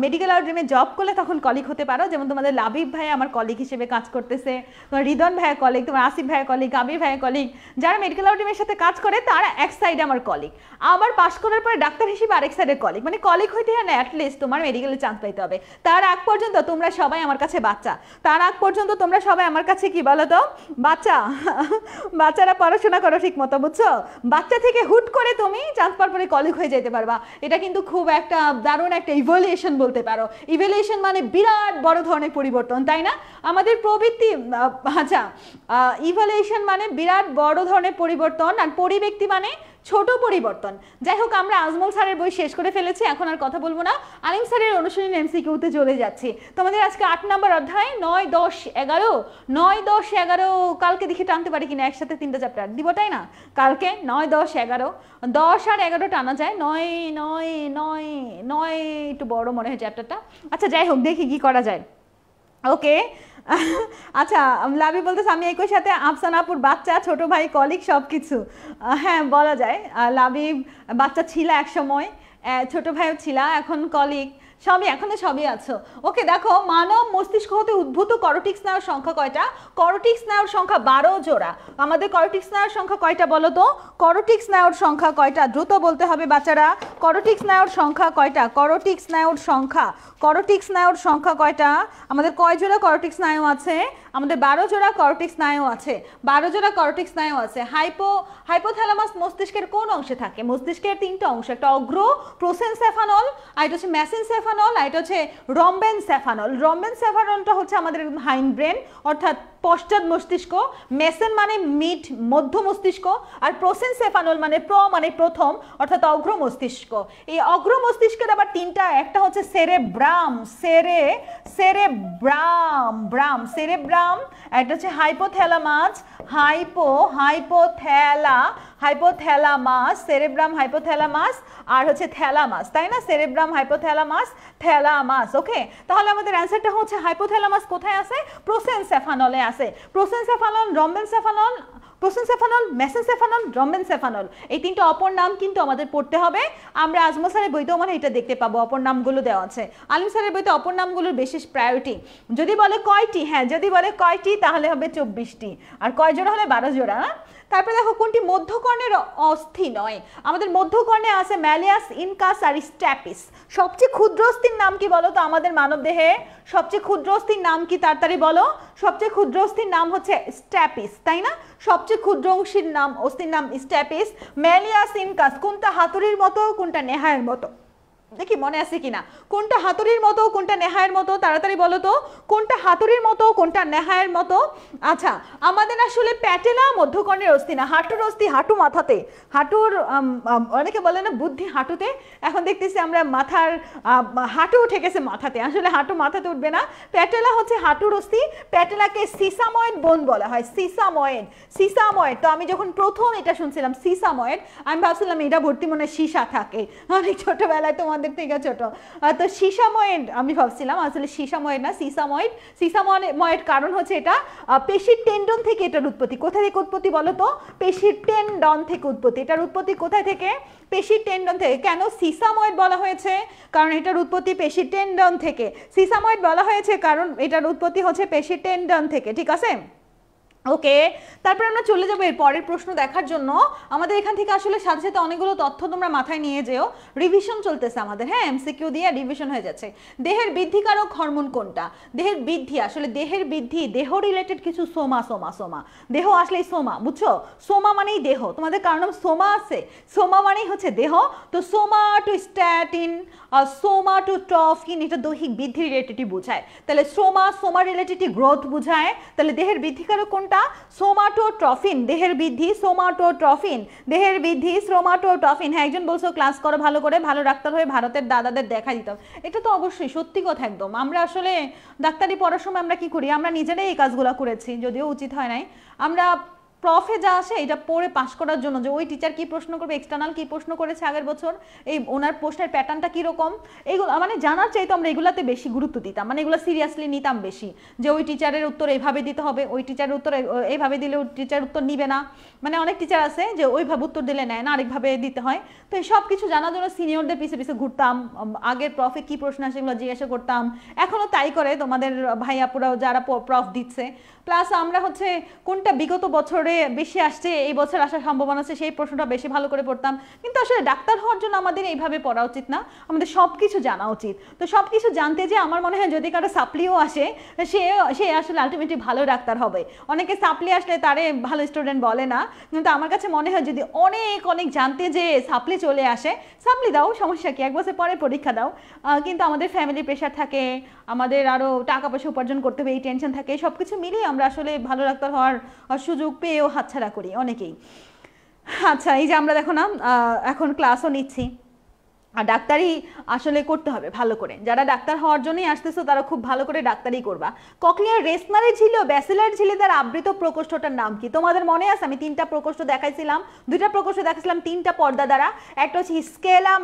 মেডিকেল আউটরিমে জব করলে তখন কলিগ হতে পারো। যেমন তোমাদের লাবিব ভাই আমার কলিগ হিসেবে কাজ করতেছে, তোমার রিদন ভাইয়া কলিগ, তোমার আসিফ ভাইয়া কলিগ, আবির ভাইয়া কলিগ। যারা মেডিকেল আউটরিমের সাথে কাজ করে তারা এক সাইডে আমার কলিগ, আবার পাস করার পরে ডাক্তার হিসেবে আরেক সাইডের কলিগ, মানে কলিগ হইতে হয় না, অ্যাটলিস্ট তোমার মেডিকেলে চান্স পাইতে হবে। তার আগ পর্যন্ত তোমরা সবাই আমার কাছে বাচ্চা, তার আগ পর্যন্ত তোমরা সবাই আমার কাছে কি বলো তো বাচ্চা। বাচ্চারা পড়াশোনা করো ঠিক মতো, বুঝছো? বাচ্চা থেকে হুট করে তুমি চান্স পাওয়ার পরে কলিগ হয়ে যেতে পারবা, এটা কিন্তু খুব একটা দারুণ একটা ইভ্যালুয়েশন বলতে পারো। ইভ্যালুয়েশন মানে বিরাট বড় ধরনের পরিবর্তন, তাই না? আমাদের প্রবৃত্তি, আচ্ছা, ইভ্যালুয়েশন মানে বিরাট বড় ধরনের পরিবর্তন, আর পরিব্যক্তি মানে ছোট পরিবর্তন। যাই হোক, আমরা আজমল স্যারের বই শেষ করে ফেলেছি, এখন আর কথা বলবো না। আলিম স্যারের অনুশীলনী এমসিকিউতে চলে যাচ্ছি। তোমাদের আজকে 8 নম্বর অধ্যায় 9, 10, 11, 9, 10, 11 কালকে দেখে টানতে পারি কিনা একসাথে 3টা চ্যাপ্টার দিব, তাই না? কালকে 9, 10, 11, 10 আর 11 টানা যায়, 9, 9, 9, 9 একটু বড় মনে হয় চ্যাপ্টারটা। আচ্ছা যাই হোক, দেখি কি করা যায়। ওকে, আচ্ছা লাভি বলতেছে আমি একই সাথে আফসানাপুর বাচ্চা, ছোট ভাই, কলিগ সব কিছু। হ্যাঁ বলা যায়, লাভি বাচ্চা ছিল এক সময়, ছোট ভাইও ছিল, এখন কলিগ, সবই এখনো সবই আছো। ওকে দেখো, মানব মস্তিষ্ক হতে উদ্ভূত করটিক স্নায়ুর সংখ্যা কয়টা? করটিক স্নায়ুর সংখ্যা 12 জোড়া। আমাদের করটিক স্নায়ুর সংখ্যা কয়টা বলো তো? করটিক স্নায়ুর সংখ্যা কয়টা? দ্রুত বলতে হবে বাচ্চারা, করটিক স্নায়ুর সংখ্যা কয়টা? করটিক স্নায়ুর সংখ্যা, করটিক স্নায়ুর সংখ্যা কয়টা? আমাদের কয় জোড়া করটিক স্নায়ু আছে? আমাদের 12 জোড়া করটিক স্নায়ু আছে, 12 জোড়া করটিক স্নায়ু আছে। হাইপোথ্যালামাস মস্তিষ্কের কোন অংশে থাকে? মস্তিষ্কের 3টা অংশ, একটা অগ্র প্রোসেনসেফানল, আর এটা হচ্ছে মেসেনসেফানল, আর এটা হচ্ছে রম্বেনসেফানল। রম্বেনসেফানলটা হচ্ছে আমাদের হাইন্ড ব্রেন, অর্থাৎ পশ্চাৎ মস্তিষ্ক। মেসেন মানে মিড, মধ্য মস্তিষ্ক, আর প্রোসেনসেফানল মানে মানে প্রথম, অর্থাৎ অগ্র মস্তিষ্ক। এই অগ্র মস্তিষ্কের আবার 3টা, একটা হচ্ছে সেরেব্রাম, সেরেব্রাম, একটা হচ্ছে হাইপোথ্যালামাস, হাইপোথ্যালামাস, সেরেব্রাম, হাইপোথ্যালামাস, আর হচ্ছে থ্যালামাস, তাই না? Cerebrum, hypothalamus, thalamus. ওকে, তাহলে আমাদের অ্যান্সারটা হচ্ছে হাইপোথ্যালামাস কোথায় আছে? প্রোসেনসেফানলে আছে। প্রোসেনসেফানল, রম্বেনসেফানল, প্রোসেনসেফানল, মেসেনসেফানল, রম্বেনসেফানল, এই 3টা অপর নাম কিন্তু আমাদের পড়তে হবে। আমরা আজমল স্যারের বইতেও মানে এটা দেখতে পাবো, অপর নামগুলো দেওয়া আছে। আলিম স্যারের বইতে অপর নামগুলোর বিশেষ প্রায়োরিটি। যদি বলে কয়টি, হ্যাঁ যদি বলে কয়টি তাহলে হবে 24টি, আর কয় জোড়া হলে 12 জোড়া। তারপরে দেখো কোনটি মধ্যকর্ণের অস্থি নয়? আমাদের মধ্যকর্ণে আছে ম্যালিয়াস, ইনকাস আর স্ট্যাপিস। সবচেয়ে ক্ষুদ্র অস্থির নাম কি বলো তো আমাদের মানব দেহে? সবচেয়ে ক্ষুদ্র অস্থির নাম কি তাড়াতাড়ি বলো? সবচেয়ে ক্ষুদ্র অস্থির নাম হচ্ছে স্ট্যাপিস, তাই না? সবচেয়ে ক্ষুদ্র অস্থির নাম স্ট্যাপিস। ম্যালিয়াস, ইনকাস, কোনটা হাতুড়ির মতো, কোনটা নেহায়ের মতো? দেখি মনে আছে কিনা, কোনটা হাতুড়ির মতো কোনটা নেহায়ের মতো, তাড়াতাড়ি বলো তো কোনটা হাতুড়ির মতো কোনটা নেহায়ের মতো। আচ্ছা, আমাদের আসলে প্যাটেলা মধ্যকর্ণের অস্থি না, হাঁটুর অস্থি হাঁটু মাথাতে, হাঁটুর অনেকে বলে না বুদ্ধি হাঁটুতে, এখন দেখতেছি আমরা মাথার হাঁটু উঠে গেছে মাথাতে, আসলে হাঁটু মাথাতে উঠবে না, প্যাটেলা হচ্ছে হাঁটুর অস্থি, প্যাটেলাকে সিসাময়েড বোন বলা হয়, সিসাময়েড, সিসাময়েড। তো আমি যখন প্রথম এটা শুনছিলাম সিসাময়েড, আমি ভাবছিলাম এটা ভর্তি মনে সীসা থাকে, অনেক ছোটবেলায় তোমাদের থেকে ছোট, তো সিসাময়েড আমি ভাবছিলাম, আসলে সিসাময়েড না সিসাময়েড। সিসাময়েড কারণ হচ্ছে এটা পেশির টেন্ডন থেকে এটার উৎপত্তি। কোথা থেকে উৎপত্তি বলো তো? পেশির টেন্ডন থেকে উৎপত্তি। এটার উৎপত্তি কোথায় থেকে? পেশির টেন্ডন থেকে। কেন সিসাময়েড বলা হয়েছে? কারণ এটার উৎপত্তি পেশির টেন্ডন থেকে। সিসাময়েড বলা হয়েছে কারণ এটার উৎপত্তি হচ্ছে পেশির টেন্ডন থেকে, ঠিক আছে? ওকে, তারপর আমরা চলে যাবো এর পরের প্রশ্ন দেখার জন্য। আমাদের এখান থেকে আসলে সাথে সাথে অনেকগুলো তথ্য তোমরা মাথায় নিয়ে যেও, রিভিশন চলতেছে আমাদের, হ্যাঁ, এমসিকিউ দিয়ে রিভিশন হয়ে যাচ্ছে। দেহের বৃদ্ধিকারক হরমোন কোনটা? দেহের বৃদ্ধি, আসলে দেহের বৃদ্ধি, দেহ রিলেটেড কিছু সোমা, সোমা সোমা, দেহ আসলেই সোমা, বুঝছো? সোমা মানেই দেহ, তোমাদের কার নাম সোমা আছে, সোমা মানেই হচ্ছে দেহ। তো সোমাটোস্ট্যাটিন, সোমাটোট্রফিন, এটা দৈহিক বৃদ্ধি রিলেটেডই বোঝায়। তাহলে সোমা রিলেটেডই গ্রোথ বোঝায়। তাহলে দেহের বৃদ্ধিকারক কোনটা? সোমাটোট্রফিন, দেহের বৃদ্ধি সোমাটোট্রফিন, দেহের বৃদ্ধি সোমাটোট্রফিন। হ্যাঁ, একজন বলছো ক্লাস করো ভালো করে, ভালো ডাক্তার হয়ে ভারতের দাদাদের দেখা দিতাম, এটা তো অবশ্যই সত্যি কথা একদম। আমরা আসলে ডাক্তারি পড়ার সময় আমরা কি করি, আমরা নিজেরাই এই কাজগুলো করেছি, যদিও উচিত হয় নাই। আমরা প্রফে যা আসে এটা পড়ে পাস করার জন্য, যে ওই টিচার কি প্রশ্ন করবে, এক্সটার্নাল কি প্রশ্ন করেছে আগের বছর, এই ওনার প্রশ্নের প্যাটার্নটা কীরকম, এইগুলো মানে জানার চাইতো আমরা এগুলাতে বেশি গুরুত্ব দিতাম, মানে এগুলো সিরিয়াসলি নিতাম বেশি, যে ওই টিচারের উত্তর এইভাবে দিতে হবে, ওই টিচারের উত্তর এইভাবে দিলে ওই টিচার উত্তর নিবে না, মানে অনেক টিচার আছে যে ওইভাবে উত্তর দিলে নেয় না, আরেকভাবে দিতে হয়। তো এই সব কিছু জানার জন্য সিনিয়রদের পিছে পিছে ঘুরতাম, আগের প্রফে কি প্রশ্ন আসে সেগুলো জিজ্ঞাসা করতাম, এখনও তাই করে তোমাদের ভাই আপুরাও যারা প্রফ দিচ্ছে। প্লাস আমরা হচ্ছে কোনটা বিগত বছরে বেশি আসছে, এই বছর আসার সম্ভাবনা আছে, সেই প্রশ্নটা বেশি ভালো করে পড়তাম। কিন্তু আসলে ডাক্তার হওয়ার জন্য আমাদের এইভাবে পড়া উচিত না, আমাদের সব কিছু জানা উচিত। তো সব কিছু জানতে যে আমার মনে হয় যদি কারো সাপ্লিও আসে সে আসলে আলটিমেটলি ভালো ডাক্তার হবে। অনেকে সাপ্লি আসলে তারে ভালো স্টুডেন্ট বলে না, কিন্তু আমার কাছে মনে হয় যদি অনেক অনেক জানতে যে সাপ্লি চলে আসে, সাপ্লি দাও, সমস্যা কি, এক বছর পরে পরীক্ষা দাও। কিন্তু আমাদের ফ্যামিলি প্রেশার থাকে, আমাদের আরও টাকা পয়সা উপার্জন করতে হবে এই টেনশন থাকে, সব কিছু মিলিয়ে আমরা আসলে ভালো ডাক্তার হওয়ার সুযোগ পেয়েও হাতছাড়া করি অনেকেই। আচ্ছা, এই যে আমরা দেখো না এখন ক্লাসও নিচ্ছি, আর ডাক্তারি আসলে করতে হবে ভালো করে, যারা ডাক্তার হওয়ার জন্যই আসতেছো তারা খুব ভালো করে ডাক্তারি করবা। ককলিয়ার রেসনারি ছিল ব্যাসিলার ঝিলে দ্বারা আবৃত প্রকোষ্ঠটার নাম কি? তোমাদের মনে আছে আমি তিনটা প্রকোষ্ঠ দেখাইছিলাম, দুইটা প্রকোষ্ঠ দেখাইছিলাম তিনটা পর্দা দ্বারা, একটা হচ্ছে স্কেলা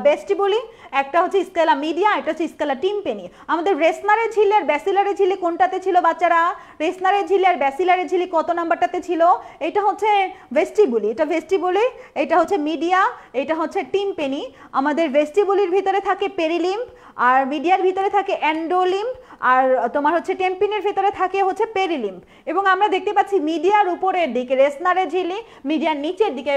ভেস্টিবুলি, একটা হচ্ছে স্কেলা মিডিয়া, একটা হচ্ছে স্কেলা টিম্পেনি। আমাদের রেসনারি ঝিল আর ব্যাসিলারি ঝিলি কোনটাতে ছিল বাচ্চারা? রেসনারি ঝিল আর ব্যাসিলারি ঝিলি কত নাম্বারটাতে ছিল? এটা হচ্ছে ভেস্টিবুলি, এটা ভেস্টিবুলি, এটা হচ্ছে মিডিয়া, এটা হচ্ছে টিম্পেনি। আমাদের ভেস্টিবুলির ভিতরে থাকে পেরিলিম্ব, আর মিডিয়ার ভিতরে থাকে এন্ডোলিম্ব, আর তোমার হচ্ছে টেম্পিনের ভিতরে থাকে হচ্ছে পেরিলিম্ব। এবং আমরা দেখতে পাচ্ছি মিডিয়ার উপরের দিকে রেসনারের ঝিলি, মিডিয়ার নিচের দিকে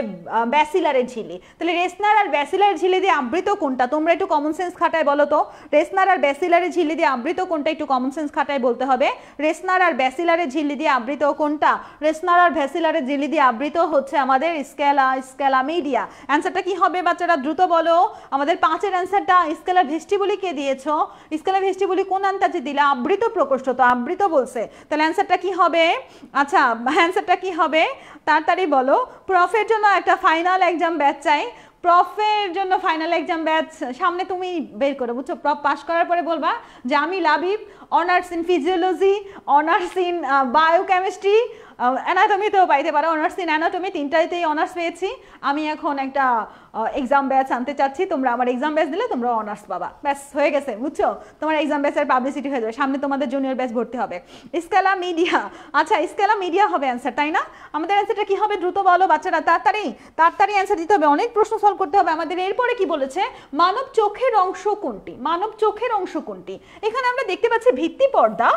ব্যাসিলারের ঝিলি। তাহলে রেসনার আর ব্যাসিলারের ঝিলি দিয়ে আবৃত কোনটা? তোমরা একটু কমন সেন্স খাটায় বলো তো, রেসনার আর ব্যাসিলারের ঝিলি দিয়ে আবৃত কোনটা? একটু কমন সেন্স খাটায় বলতে হবে। রেসনার আর ব্যাসিলারের ঝিলি দিয়ে আবৃত কোনটা? রেসনার আর ব্যাসিলারের ঝিলি দিয়ে আবৃত হচ্ছে আমাদের স্কেলা মিডিয়া। অ্যান্সারটা কি হবে বাচ্চারা, দ্রুত বলো। আমাদের 5-এর অ্যান্সারটা স্কেলা ভেস্টিবুলি কে দিয়েছো? স্কেলা ভেস্টিবুলি কোন আন্তাজে দিলে? আবৃত প্রকোষ্ঠ, তো আবৃত বলছে, তাহলে অ্যান্সারটা কি হবে? আচ্ছা, অ্যান্সারটা কি হবে তাড়াতাড়ি বলো। প্রফের জন্য একটা ফাইনাল এক্সাম ব্যাচ চাই, প্রফের জন্য ফাইনাল এক্সাম ব্যাচ সামনে তুমি বের করো, বুঝছো? প্রফ পাস করার পরে বলবা যে আমি Labib, honours in physiology, honours in biochemistry, অ্যানাটমিতেও পাইতে পারো, অনার্স ইন অ্যানাটমি, তিনটাতেই অনার্স পেয়েছি। আমি এখন একটা এক্সাম ব্যাচ আনতে চাচ্ছি, তোমরা আমার এক্সাম ব্যাচ দিলে তোমরা অনার্স পাবা, ব্যাস হয়ে গেছে, বুঝছো? তোমার এক্সাম ব্যাচের পাবলিসিটি হয়ে যাবে, সামনে তোমাদের জুনিয়র ব্যাচ ভর্তি হবে। স্কেলা মিডিয়া, আচ্ছা স্কেলা মিডিয়া হবে অ্যান্সার, তাই না? আমাদের অ্যান্সারটা কি হবে দ্রুত বলো বাচ্চারা, তাড়াতাড়ি অ্যান্সার দিতে হবে, অনেক প্রশ্ন সলভ করতে হবে আমাদের। এরপরে কি বলেছে? মানব চোখের অংশ কোনটি? মানব চোখের অংশ কোনটি? এখানে আমরা দেখতে পাচ্ছি ভিত্তি পর্দা,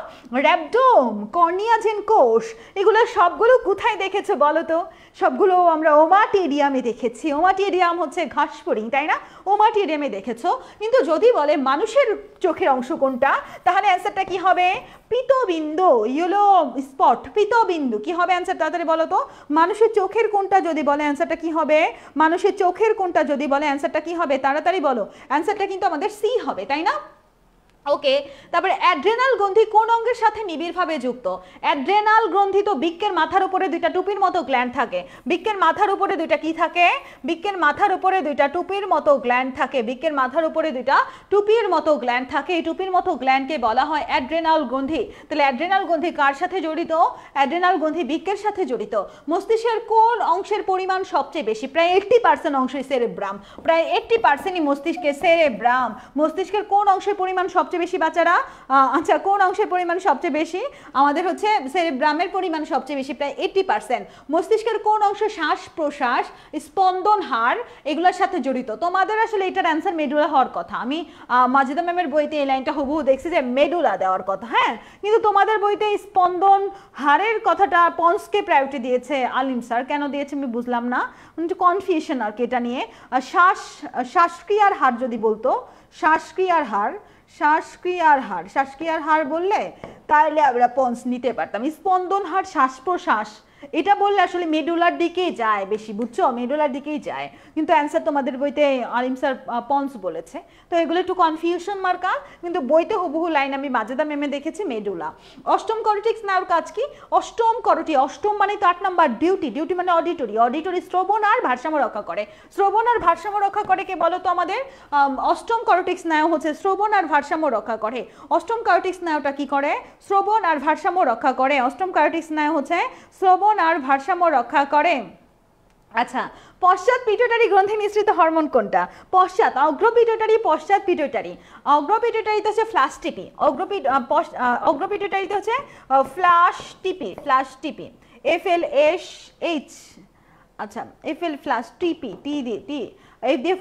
র্যাবডোম, কর্নিয়াজেন কোষ, এগুলো সবগুলো কোথায় দেখেছো বলো তো? সবগুলো আমরা ওমাটিডিয়ামে দেখেছি। ওমাটিডিয়াম হচ্ছে ঘাসফড়িং, তাই না? ওমাটিডিয়ামে দেখেছো। কিন্তু যদি বলে মানুষের চোখের অংশ কোনটা, তাহলে অ্যান্সারটা কি হবে? পীতবিন্দু, ইয়েলো স্পট, পীতবিন্দু। কি হবে অ্যান্সার? তাড়াতাড়ি বলো তো। মানুষের চোখের কোনটা যদি বলে অ্যান্সারটা কি হবে? মানুষের চোখের কোনটা যদি বলে অ্যান্সারটা কি হবে? তাড়াতাড়ি বলো। অ্যান্সারটা কিন্তু আমাদের সি হবে, তাই না? ওকে, তারপরে অ্যাড্রেনাল গ্রন্থি কোন অঙ্গের সাথে নিবিড়ভাবে যুক্ত? অ্যাড্রেনাল গ্রন্থি তো বৃক্কের মাথার উপরে দুইটা টুপির মতো গ্ল্যান্ড থাকে। বৃক্কের মাথার উপরে দুইটা কি থাকে? বৃক্কের মাথার উপরে দুইটা টুপির মতো গ্ল্যান্ড থাকে। বৃক্কের মাথার উপরে দুইটা টুপির মতো গ্ল্যান্ড থাকে। এই টুপির মতো গ্ল্যান্ডকে বলা হয় অ্যাড্রেনাল গ্রন্থি। তাহলে অ্যাড্রেনাল গ্রন্থি কার সাথে জড়িত? অ্যাড্রেনাল গ্রন্থি বৃক্কের সাথে জড়িত। মস্তিষ্কের কোন অংশের পরিমাণ সবচেয়ে বেশি? প্রায় 80% অংশই সেরেব্রাম। প্রায় 80%ই মস্তিষ্কের সেরেব্রাম। মস্তিষ্কের কোন অংশের পরিমাণ সবচেয়ে বেশি বাচ্চারা? আচ্ছা, কোন অংশের পরিমাণ সবচেয়ে বেশি? আমাদের হচ্ছে সেরেব্রামের পরিমাণ সবচেয়ে বেশি, প্রায় 80%। মস্তিষ্কের কোন অংশ শ্বাস প্রশ্বাস স্পন্দন হার এগুলোর সাথে জড়িত? তোমাদের আসলে এটার অ্যান্সার মেডুলা হওয়ার কথা। আমি মাজেদা ম্যামের বইতে এই লাইনটা হুবহু দেখছি যে মেডুলা দেওয়ার কথা, হ্যাঁ, কিন্তু তোমাদের বইতে স্পন্দন হারের কথাটা পন্সকে প্রায়োরিটি দিয়েছে আলিম স্যার। কেন দিয়েছে আমি বুঝলাম না, কনফিউশন আর কি এটা নিয়ে। শ্বাসক্রিয়ার হার যদি বলতো, শ্বাসক্রিয়ার হার, শ্বাসক্রিয়ার হার, শ্বাসক্রিয়ার হার বললে তাহলে আমরা পন্স নিতে পারতাম। স্পন্দন হার শ্বাস প্রশ্বাস এটা বললে আসলে মেডুলার দিকেই যায় বেশি, বুঝছো? মেডুলার দিকেই যায়, কিন্তু অ্যান্সার তোমাদের বইতে আলিম স্যার পন্স বলেছে। তো এগুলো একটু কনফিউশন মার্কা, কিন্তু বইতে হুবহু লাইন আমি মাজেদা মেমে দেখেছি মেডুলা। অষ্টম করটিক্স স্নায়ুর কাজ কি? অষ্টম করটি, অষ্টম মানে তো 8 নাম্বার, ডিউটি। ডিউটি মানে অডিটরি। অডিটরি শ্রবণ আর ভারসাম্য রক্ষা করে। শ্রবণ আর ভারসাম্য রক্ষা করে কে বলো তো আমাদের? অষ্টম করটিক্স স্নায়ু হচ্ছে শ্রবণ আর ভারসাম্য রক্ষা করে। অষ্টম করটিক্স স্নায়ুটা কি করে? শ্রবণ আর ভারসাম্য রক্ষা করে। অষ্টম করটিক্স স্নায়ু হচ্ছে শ্রবণ আর ভারসাম্য রক্ষা করে। আচ্ছা, পশ্চাৎ পিটুইটারি গ্রন্থি নিঃসৃত হরমোন কোনটা? পশ্চাৎ, অগ্র পিটুইটারি, পশ্চাৎ পিটুইটারি। অগ্র পিটুইটারিতে হচ্ছে ফ্ল্যাশ টিপি। অগ্র পিটুইটারিতে হচ্ছে ফ্ল্যাশ টিপি, ফ্ল্যাশ টিপি, FLSH। আচ্ছা, FL ফ্ল্যাশ টিপি, টি দিয়ে টি, এফ দিয়ে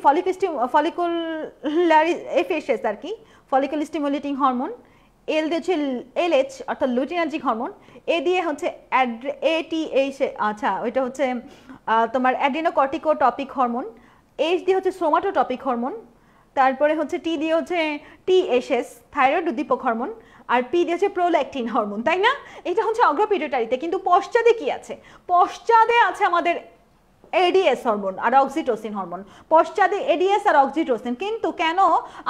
ফলিকুলারি FSS আর কি, ফলিকুল স্টিমুলেটিং হরমোন। এল দিয়ে হচ্ছে LH অর্থাৎ লুটিনার্জিক হরমোন। এ দিয়ে হচ্ছে ATH, আচ্ছা ওইটা হচ্ছে তোমার অ্যাডেনোকর্টিকোটপিক হরমোন। এইচ দিয়ে হচ্ছে সোমাটোটপিক হরমোন। তারপরে হচ্ছে টি দিয়ে হচ্ছে TSS থাইরয়েড উদ্দীপক হরমোন। আর পি দিয়ে হচ্ছে প্রোল্যাকটিন হরমোন, তাই না? এটা হচ্ছে অগ্র পিটুইটারিতে। কিন্তু পশ্চাদে কি আছে? পশ্চাদে আছে আমাদের এডিএস হরমোন আর অক্সিটোসিন হরমোন। পশ্চাদে এডিএস আর অক্সিটোসিন। কিন্তু কেন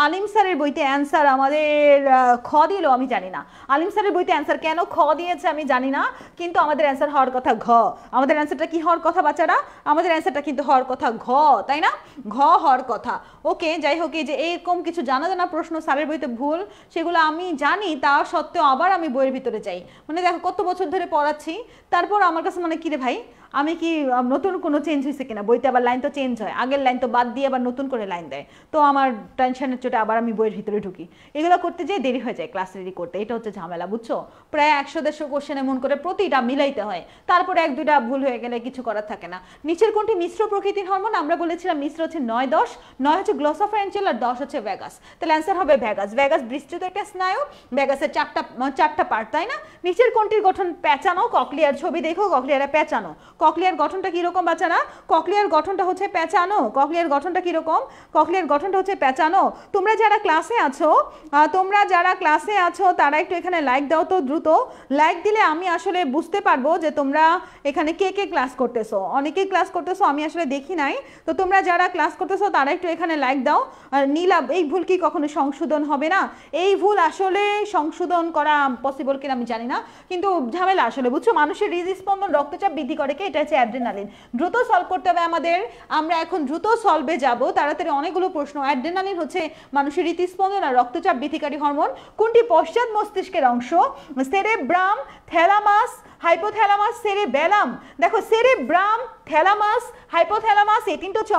আলিম স্যারের বইতে অ্যান্সার আমাদের খ দিল আমি জানি না। আলিম স্যারের বইতে অ্যান্সার কেন খ দিয়েছে আমি জানি না, কিন্তু আমাদের অ্যান্সার হওয়ার কথা ঘ। আমাদের অ্যান্সারটা কি হওয়ার কথা বাচ্চারা? আমাদের অ্যান্সারটা কিন্তু হওয়ার কথা ঘ, তাই না? ঘ হওয়ার কথা। ওকে, যাই হোক, এই যে এরকম কিছু জানা জানা প্রশ্ন স্যারের বইতে ভুল, সেগুলো আমি জানি, তা সত্ত্বেও আবার আমি বইয়ের ভিতরে যাই। মানে দেখো কত বছর ধরে পড়াচ্ছি, তারপর আমার কাছে মানে কি রে ভাই, আমি কি নতুন কোনো চেঞ্জ হয়েছে কিনা? বইতে আবার লাইন তো চেঞ্জ হয়, আগের লাইন তো বাদ দিয়ে আবার নতুন করে লাইন দেয়, তো আমার টেনশনের চোটে আবার আমি বইয়ের ভিতরে ঢুকি। এগুলো করতে যেয়ে দেরি হয়ে যায় ক্লাস রেডি করতে, এটা হচ্ছে ঝামেলা, বুঝছো? প্রায় 100-150 কোশ্চেন এমন করে প্রতিটা মিলাইতে হয়, তারপরে 1-2টা ভুল হয়ে গেলে কিছু করার থাকে না। নিচের কোনটি মিশ্র প্রকৃতির হরমোন? আমরা বলেছিলাম মিশ্র হচ্ছে 9-10, 9 হচ্ছে গ্লোসোফারেঞ্জিয়াল আর 10 হচ্ছে ভ্যাগাস। তাহলে অ্যান্সার হবে ভ্যাগাস। ভ্যাগাস বিস্তৃত একটা স্নায়ু, ভ্যাগাসের চারটা পার্ট, তাই না? নিচের কোনটির গঠন পেঁচানো? ককলিয়ার ছবি দেখো, ককলিয়ারে পেঁচানো। ককলিয়ার গঠনটা কিরকম বাচ্চারা? ককলিয়ার গঠনটা হচ্ছে পেঁচানো। ককলিয়ার গঠনটা কিরকম? ককলিয়ার গঠনটা হচ্ছে পেঁচানো। তোমরা যারা ক্লাসে আছো তারা একটু এখানে লাইক দাও তো দ্রুত। লাইক দিলে আমি আসলে বুঝতে পারবো যে তোমরা এখানে কে কে ক্লাস করতেছো। অনেকেই ক্লাস করতেছো, আমি আসলে দেখি নাই। তো তোমরা যারা ক্লাস করতেছো তারা একটু এখানে লাইক দাও। নীলা, এই ভুল কি কখনো সংশোধন হবে না? এই ভুল আসলে সংশোধন করা পসিবল কিনা আমি জানি না, কিন্তু ঝামেলা আসলে, বুঝছো? মানুষের হৃদস্পন্দন রক্তচাপ বৃদ্ধি করে কে? এটা হচ্ছে অ্যাড্রেনালিন। দ্রুত সলভ করতে হবে আমাদের, আমরা এখন দ্রুত সলভে যাব, তাড়াতাড়ি অনেকগুলো প্রশ্ন। অ্যাড্রেনালিন হচ্ছে মানুষের হৃদস্পন্দন আর রক্তচাপ বৃদ্ধিকারী হরমোন। কোনটি পশ্চাৎ মস্তিষ্কের অংশ? Cerebrum, thalamus, hypothalamus, cerebellum. দেখো সেরেব্রাম, থ্যালামাস, হাইপোথ্যালামাস এই তিনটা হচ্ছে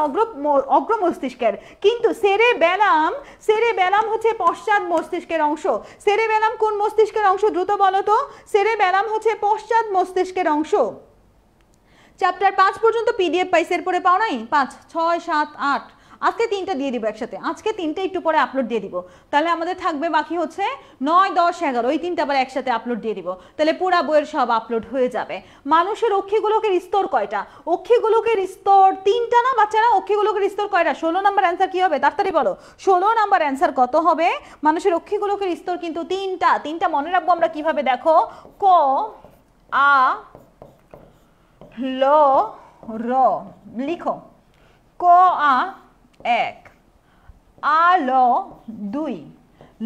অগ্র মস্তিষ্কের, কিন্তু সেরেবেলাম হচ্ছে পশ্চাৎ মস্তিষ্কের অংশ। সেরেবেলাম কোন মস্তিষ্কের অংশ? দ্রুত বলো তো। সেরেবেলাম হচ্ছে পশ্চাৎ মস্তিষ্কের অংশ। চ্যাপ্টার 5 পর্যন্ত PDF পাইছে, এরপরে পাও নাই? 5, 6, 7, 8 আজকে 3টা দিয়ে দিব একসাথে, আজকে 3টা একটু পরে আপলোড দিয়ে দিব, তাহলে আমাদের থাকবে বাকি হচ্ছে 9, 10, 11, ওই 3টা আবার একসাথে আপলোড দিয়ে দিব, তাহলে পুরা বইয়ের সব আপলোড হয়ে যাবে। মানুষের অক্ষিগোলকের স্তর কয়টা? অক্ষিগোলকের স্তর 3টা না বাচ্চারা? অক্ষিগোলকের স্তর কয়টা? 16 নাম্বার অ্যান্সার কি হবে তাড়াতাড়ি বলো, 16 নাম্বার অ্যান্সার কত হবে? মানুষের অক্ষিগোলকের স্তর কিন্তু 3টা মনে রাখবো আমরা কিভাবে, দেখো ক আ ল র, লিখো ক আ 1, আ ল 2,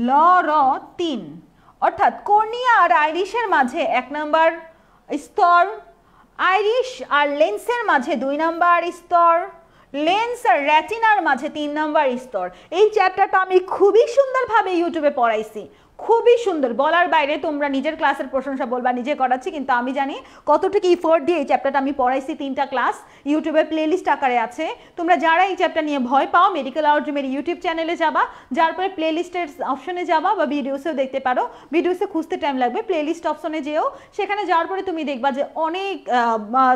ল র 3, অর্থাৎ কর্নিয়া আর আইরিশের মাঝে 1 নাম্বার স্তর, আইরিশ আর লেন্সের মাঝে 2 নাম্বার স্তর, লেন্স আর রেটিনার মাঝে 3 নাম্বার স্তর। এই চ্যাপ্টারটা আমি খুবই সুন্দরভাবে ইউটিউবে পড়াইছি, খুবই সুন্দর, বলার বাইরে। তোমরা নিজের ক্লাসের প্রশংসা বলবা নিজে করাচ্ছি, কিন্তু আমি জানি কতটুকু ইফোর্ট দিয়ে এই চ্যাপ্টারটা আমি পড়াইছি। 3টা ক্লাস ইউটিউবে প্লেলিস্ট আকারে আছে। তোমরা যারা এই চ্যাপ্টার নিয়ে ভয় পাও, মেডিকেল আওয়ার ড্রিমের ইউটিউব চ্যানেলে যাবা, যার পরে প্লেলিস্টের অপশনে যাবা, বা ভিডিওসেও দেখতে পারো, ভিডিওসে খুঁজতে টাইম লাগবে, প্লেলিস্ট অপশনে যেও, সেখানে যাওয়ার পরে তুমি দেখবা যে অনেক